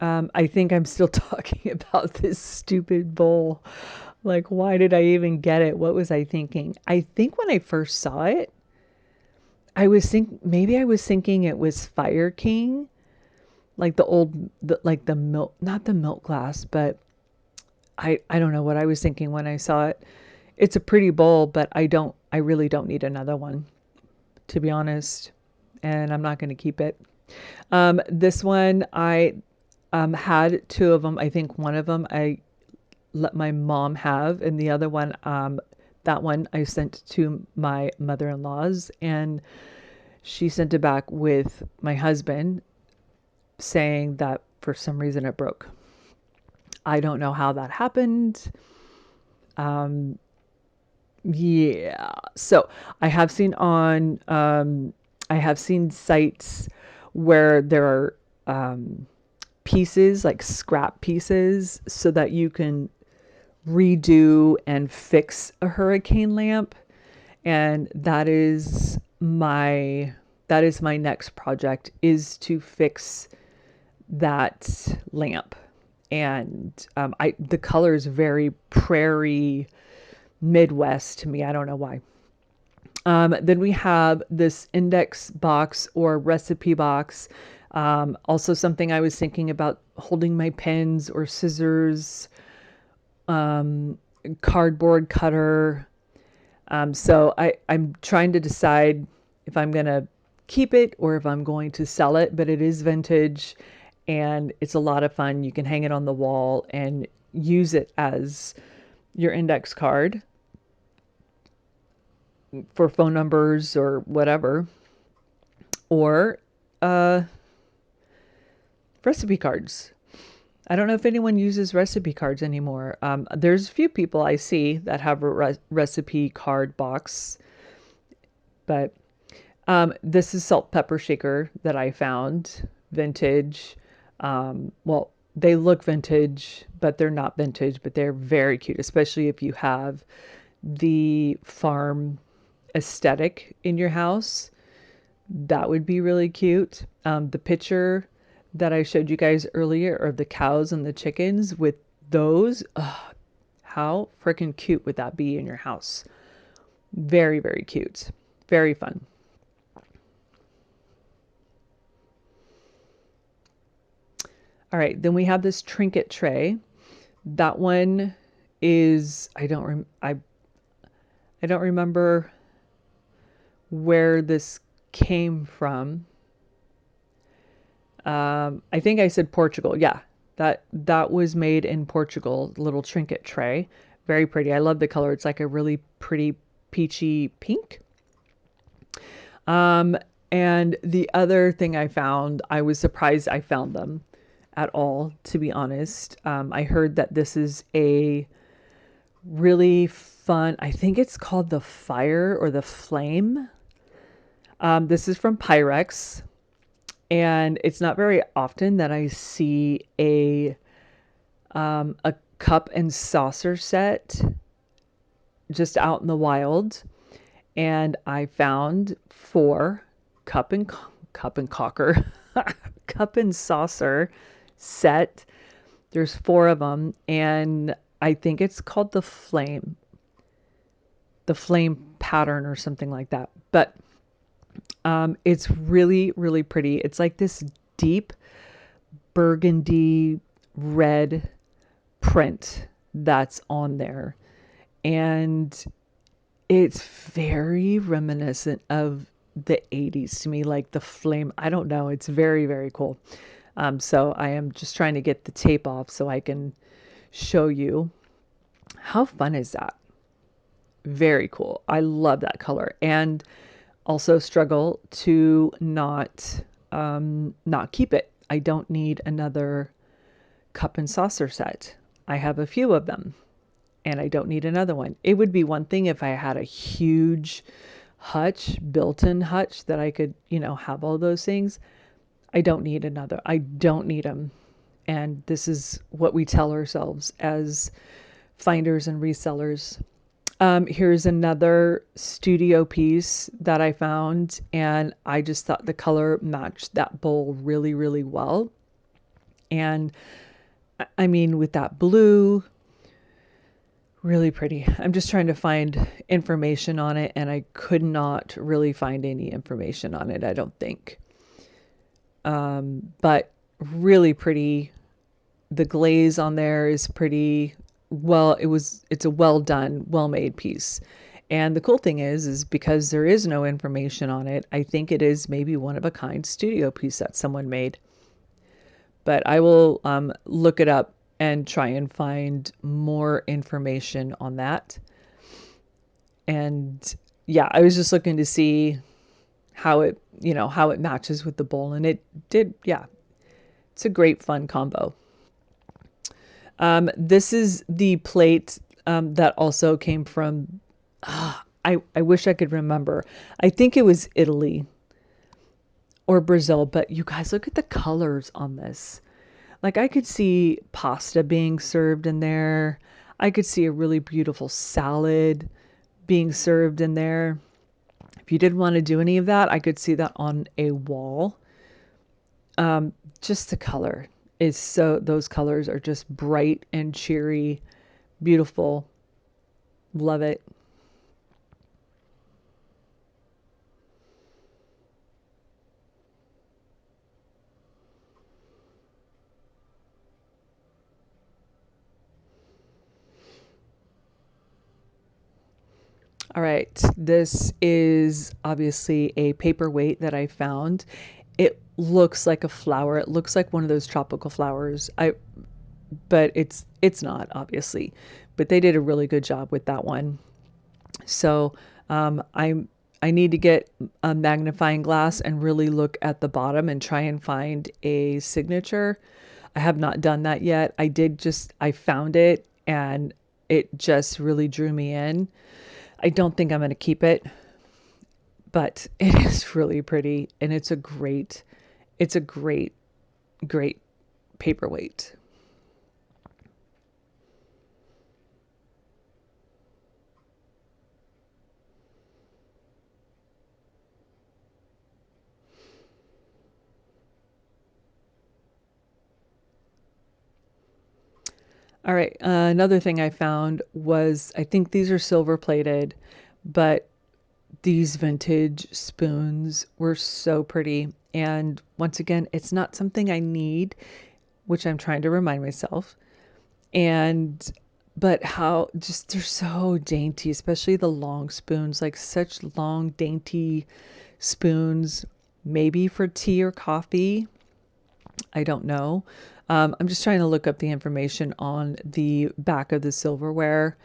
I think I'm still talking about this stupid bowl. Like, why did I even get it? What was I thinking? I think when I first saw it, maybe I was thinking it was Fire King, like like the milk, not the milk glass, but I don't know what I was thinking when I saw it. It's a pretty bowl, but I really don't need another one, to be honest. And I'm not going to keep it. This one, I had two of them. I think one of them I let my mom have, and the other one, that one I sent to my mother-in-law's, and she sent it back with my husband saying that for some reason it broke. I don't know how that happened. Um, yeah. So I have seen on, I have seen sites where there are pieces, like scrap pieces, so that you can redo and fix a hurricane lamp. And that is my next project, is to fix that lamp. And I the color is very prairie Midwest to me. I don't know why. Then we have this index box or recipe box. Also, something I was thinking about, holding my pens or scissors, um, cardboard cutter. So I'm trying to decide if I'm going to keep it or if I'm going to sell it, but it is vintage and it's a lot of fun. You can hang it on the wall and use it as your index card for phone numbers or whatever, or uh, recipe cards. I don't know if anyone uses recipe cards anymore. There's a few people I see that have a recipe card box, but this is salt pepper shaker that I found, vintage. Well, they look vintage, but they're not vintage, but they're very cute, especially if you have the farm aesthetic in your house. That would be really cute. The picture that I showed you guys earlier of the cows and the chickens with those, how freaking cute would that be in your house? Very, very cute. Very fun. All right, then we have this trinket tray. That one is I don't remember where this came from. I think I said Portugal. Yeah, that was made in Portugal. Little trinket tray, very pretty. I love the color. It's like a really pretty peachy pink. Um, and the other thing I found, I was surprised I found them at all, to be honest. I heard that this is a really fun, I think it's called the Fire or the Flame. This is from Pyrex, and it's not very often that I see a cup and saucer set just out in the wild. And I found four cup and cocker, cup and saucer set. There's four of them, and I think it's called the flame pattern or something like that. But it's really, really pretty. It's like this deep burgundy red print that's on there. And it's very reminiscent of the 80s to me, like the flame. I don't know. It's very, very cool. So I am just trying to get the tape off so I can show you. How fun is that? Very cool. I love that color. And also struggle to not keep it. I don't need another cup and saucer set. I have a few of them and I don't need another one. It would be one thing if I had a huge hutch, built-in hutch that I could, have all those things. I don't need another. I don't need them. And this is what we tell ourselves as finders and resellers. Here's another studio piece that I found, and I just thought the color matched that bowl really, really well. And I mean, with that blue, Really pretty. I'm just trying to find information on it, and I could not really find any information on it, I don't think. But really pretty. The glaze on there is pretty well. It's a well done, well made piece. And the cool thing is because there is no information on it, I think it is maybe one of a kind studio piece that someone made. But I will look it up and try and find more information on that. And yeah, I was just looking to see how it matches with the bowl, and it did. Yeah, it's a great fun combo. This is the plate that also came from. I wish I could remember. I think it was Italy or Brazil, but you guys look at the colors on this. Like I could see pasta being served in there. I could see a really beautiful salad being served in there. If you didn't want to do any of that, I could see that on a wall. Just the color is so, those colors are just bright and cheery, beautiful. Love it. All right, this is obviously a paperweight that I found. It looks like a flower. It looks like one of those tropical flowers. But it's not obviously. But they did a really good job with that one. So I need to get a magnifying glass and really look at the bottom and try and find a signature. I have not done that yet. I found it and it just really drew me in. I don't think I'm going to keep it, but it is really pretty and it's a great paperweight. All right. Another thing I found was I think these are silver plated, but these vintage spoons were so pretty. And once again, it's not something I need, which I'm trying to remind myself. And but how just they're so dainty, especially the long spoons, like such long, dainty spoons, maybe for tea or coffee. I don't know. I'm just trying to look up the information on the back of the silverware.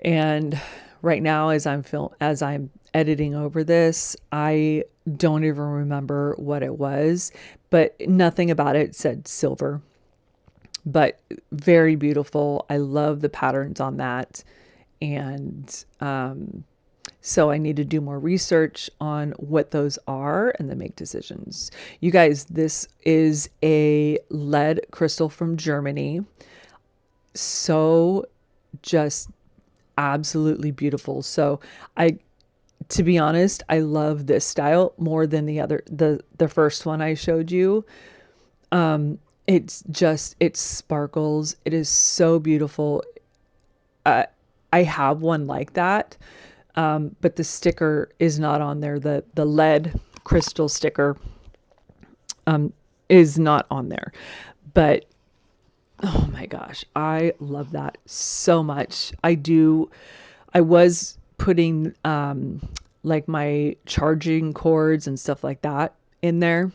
And right now, as I'm editing over this, I don't even remember what it was, but nothing about it said silver. But very beautiful. I love the patterns on that. And so I need to do more research on what those are and then make decisions. You guys, this is a lead crystal from Germany. So just absolutely beautiful. So I to be honest, I love this style more than the first one I showed you. It sparkles. It is so beautiful. Uh, I have one like that, but the sticker is not on there. The lead crystal sticker is not on there. But oh my gosh, I love that so much. I do. I was putting like my charging cords and stuff like that in there.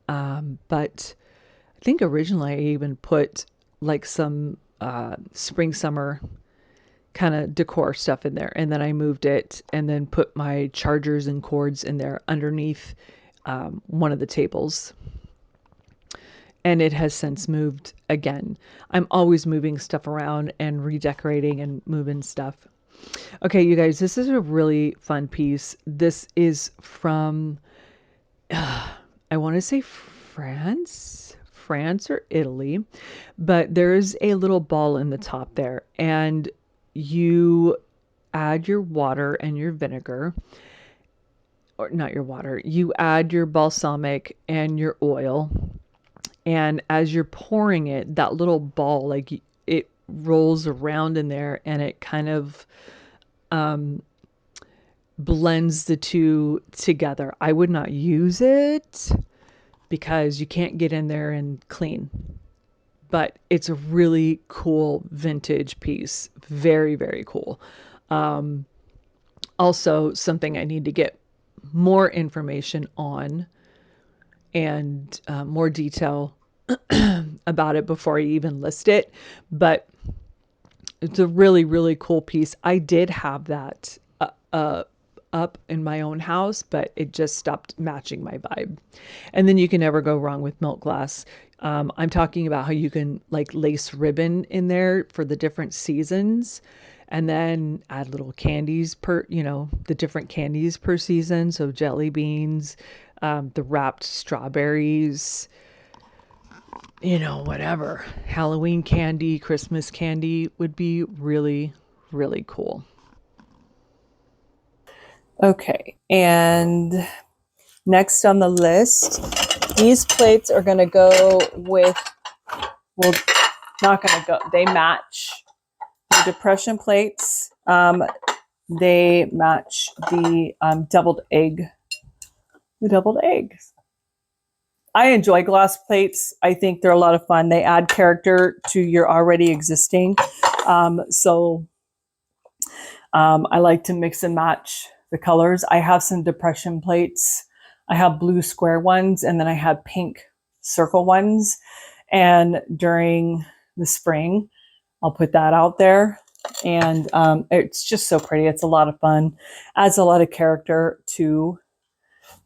But I think originally I even put like some spring summer kind of decor stuff in there. And then I moved it and then put my chargers and cords in there underneath one of the tables. And it has since moved again. I'm always moving stuff around and redecorating and moving stuff. Okay, you guys, this is a really fun piece. This is from, I want to say France or Italy, but there's a little ball in the top there, and you add your water and your vinegar, or not your water, you add your balsamic and your oil. And as you're pouring it, that little ball, like it rolls around in there, and it kind of blends the two together. I would not use it because you can't get in there and clean. But it's a really cool vintage piece. Very, very cool. Also, something I need to get more information on and more detail about it before I even list it. But it's a really, really cool piece. I did have that up in my own house, but it just stopped matching my vibe. And then you can never go wrong with milk glass. I'm talking about how you can like lace ribbon in there for the different seasons and then add little candies per, the different candies per season. So jelly beans, the wrapped strawberries, whatever. Halloween candy, Christmas candy would be really, really cool. Okay, and next on the list, these plates are going to go with, well, not going to go, they match the depression plates. They match the deviled egg. The deviled eggs. I enjoy glass plates. I think they're a lot of fun. They add character to your already existing. I like to mix and match the colors. I have some depression plates. I have blue square ones, and then I have pink circle ones. And during the spring, I'll put that out there. And it's just so pretty. It's a lot of fun. Adds a lot of character to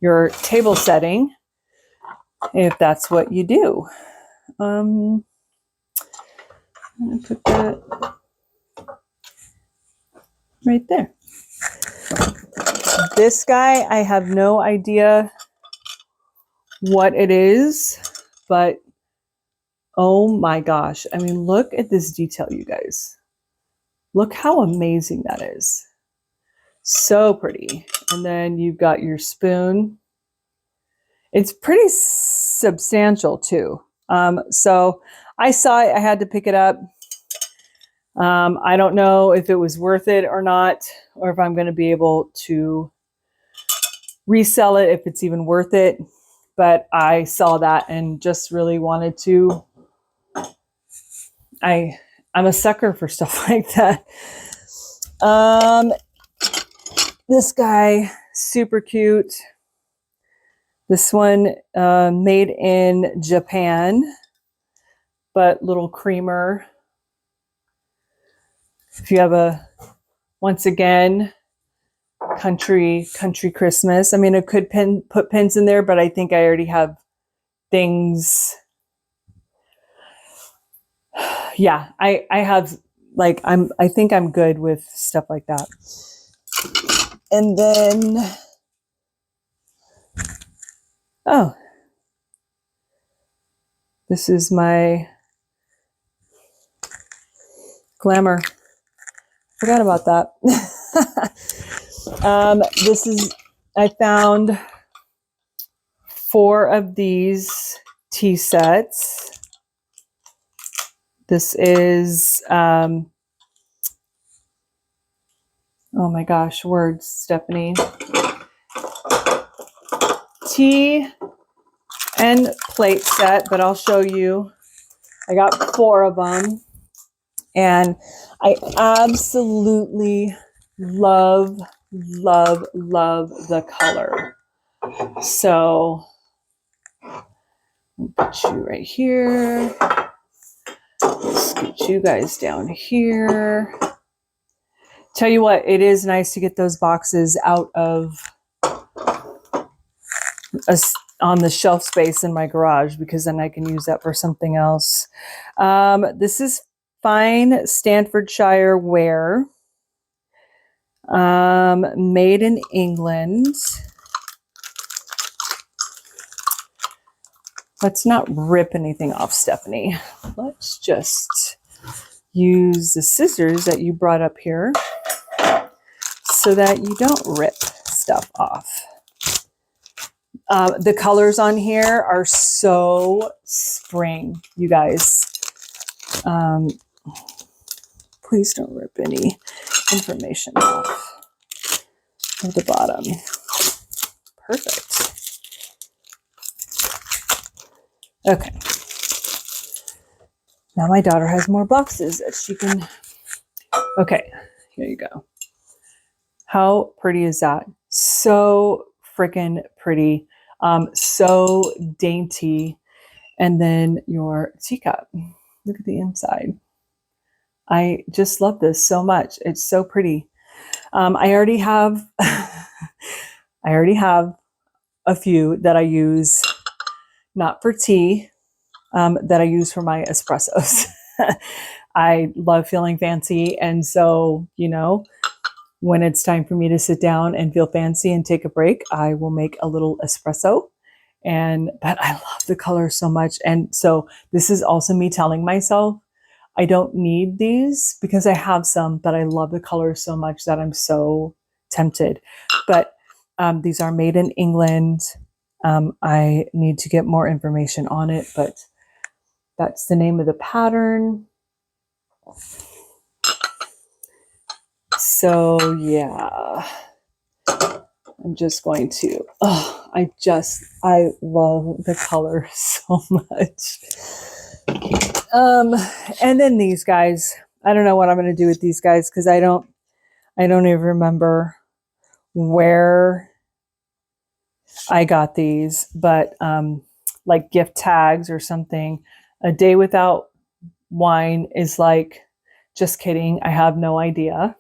your table setting, if that's what you do. I'm going to put that right there. This guy, I have no idea what it is, but oh my gosh. I mean, look at this detail, you guys. Look how amazing that is. So pretty. And then you've got your spoon. It's pretty substantial too. So I saw it, I had to pick it up. I don't know if it was worth it or not, or if I'm going to be able to resell it, if it's even worth it. But I saw that and just really wanted to. I'm a sucker for stuff like that. This guy, super cute. This one made in Japan, but little creamer. If you have once again, country Christmas. I mean, I could put pins in there, but I think I already have things. Yeah, I have, like, I think I'm good with stuff like that. And then, oh, this is my glamour. Forgot about that. I found 4 of these tea sets. This is, oh my gosh, words, Stephanie. Tea and plate set, but I'll show you. I got 4 of them. And I absolutely love the color. So I'll put you right here. Scoot you guys down here. Tell you what, it is nice to get those boxes out of on the shelf space in my garage, because then I can use that for something else. This is fine Stanfordshire ware, made in England. Let's not rip anything off, Stephanie. Let's just use the scissors that you brought up here so that you don't rip stuff off. The colors on here are so spring, you guys. Please don't rip any information off of the bottom. Perfect. Okay. Now my daughter has more boxes that she can. Okay, here you go. How pretty is that? So freaking pretty. So dainty. And then your teacup. Look at the inside. I just love this so much. It's so pretty. I already have a few that I use not for tea, that I use for my espressos. I love feeling fancy. And so, when it's time for me to sit down and feel fancy and take a break, I will make a little espresso. But I love the color so much. And so this is also me telling myself, I don't need these because I have some, but I love the color so much that I'm so tempted. But these are made in England. I need to get more information on it, but that's the name of the pattern. So yeah, I'm just going to, I love the color so much. And then these guys, I don't know what I'm going to do with these guys because I don't even remember where I got these, but like gift tags or something. A day without wine is like, just kidding. I have no idea.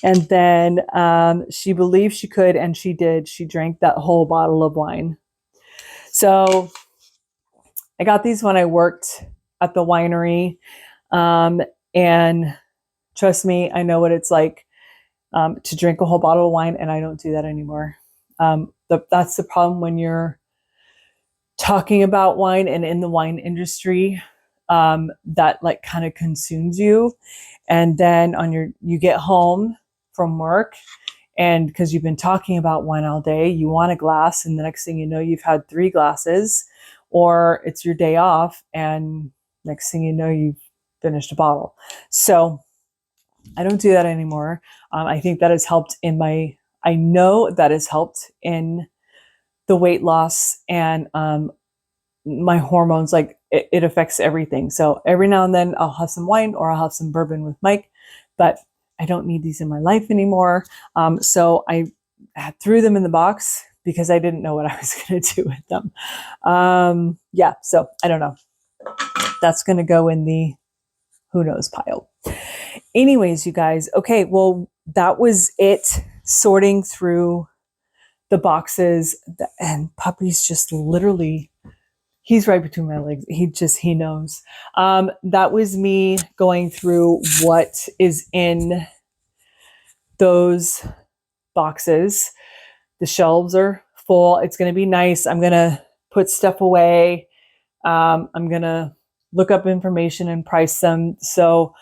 And then she believed she could, and she did. She drank that whole bottle of wine. So I got these when I worked at the winery. And trust me, I know what it's like to drink a whole bottle of wine, and I don't do that anymore. That's the problem when you're talking about wine and in the wine industry, that like kind of consumes you. And then you get home from work, and because you've been talking about wine all day, you want a glass, and the next thing you know, you've had 3 glasses, or it's your day off, and next thing you know, you've finished a bottle. So I don't do that anymore. I think that has helped I know that has helped in the weight loss and my hormones. Like it affects everything. So every now and then I'll have some wine or I'll have some bourbon with Mike, but I don't need these in my life anymore. So I threw them in the box because I didn't know what I was going to do with them. Yeah, so I don't know. That's going to go in the who knows pile. Anyways, you guys, okay, well, that was it. Sorting through the boxes, and Puppy's just literally, he's right between my legs. He knows. That was me going through what is in those boxes. The shelves are full. It's going to be nice. I'm going to put stuff away. I'm going to look up information and price them. So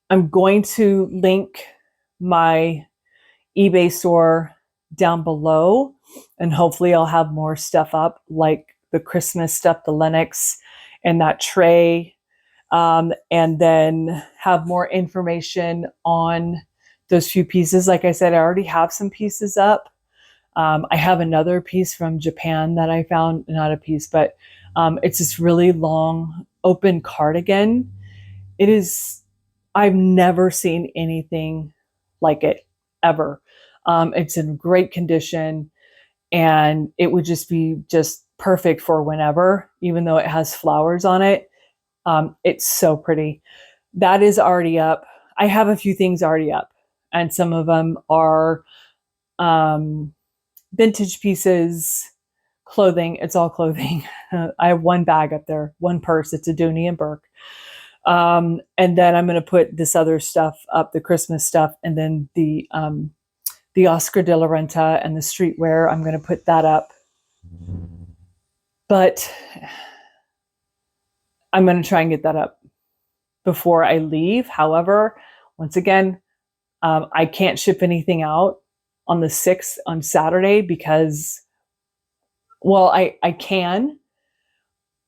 I'm going to link my eBay store down below, and hopefully I'll have more stuff up, like the Christmas stuff, the Lennox and that tray, and then have more information on those few pieces. Like I said, I already have some pieces up. I have another piece from Japan that I found, not a piece, but it's this really long open cardigan. It is, I've never seen anything like it ever. It's in great condition, and it would just be just perfect for whenever, even though it has flowers on it. It's so pretty. That is already up. I have a few things already up, and some of them are vintage pieces, clothing. It's all clothing. I have one bag up there, one purse. It's a Dooney and Burke. And then I'm going to put this other stuff up, the Christmas stuff, and then the Oscar de la Renta and the streetwear. I'm going to put that up. But I'm going to try and get that up before I leave. However, once again, I can't ship anything out on the 6th on Saturday because, well, I can,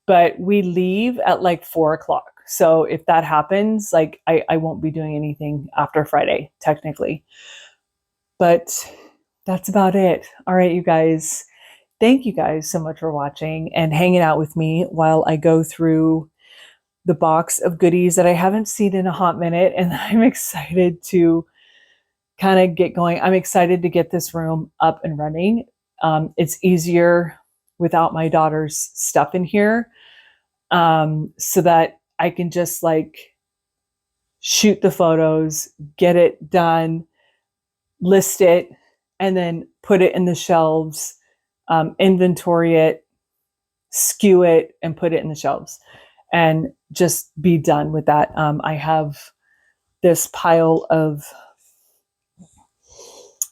but we leave at like 4 o'clock. So if that happens, like I won't be doing anything after Friday, technically. But that's about it. All right, you guys. Thank you guys so much for watching and hanging out with me while I go through the box of goodies that I haven't seen in a hot minute. And I'm excited to kind of get going. I'm excited to get this room up and running. It's easier without my daughter's stuff in here, so that I can just like shoot the photos, get it done, list it, and then put it in the shelves, inventory it, skew it, and put it in the shelves, and just be done with that. I have this pile of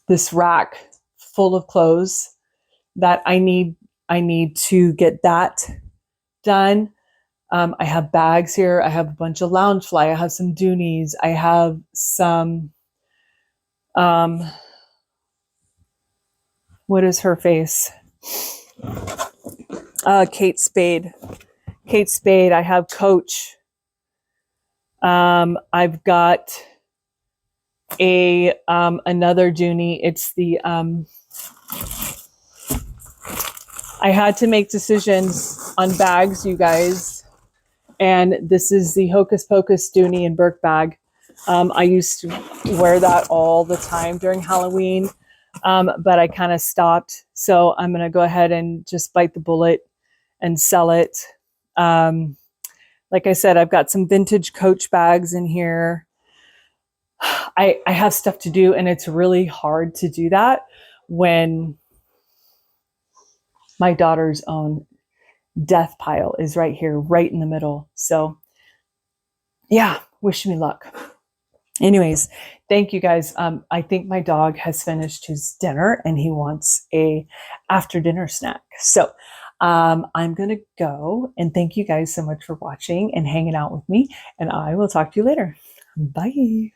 this rack full of clothes that I need to get that done. I have bags here. I have a bunch of Loungefly. I have some Doonies. I have some, what is her face? Kate Spade. Kate Spade. I have Coach. I've got another Doonie. It's the, I had to make decisions on bags, you guys. And this is the Hocus Pocus Dooney and Burke bag. I used to wear that all the time during Halloween, but I kind of stopped. So I'm going to go ahead and just bite the bullet and sell it. Like I said, I've got some vintage Coach bags in here. I have stuff to do, and it's really hard to do that when my daughter's own death pile is right here, right in the middle. So yeah, wish me luck. Anyways, thank you guys. I think my dog has finished his dinner and he wants a after dinner snack. So I'm going to go, and thank you guys so much for watching and hanging out with me, and I will talk to you later. Bye.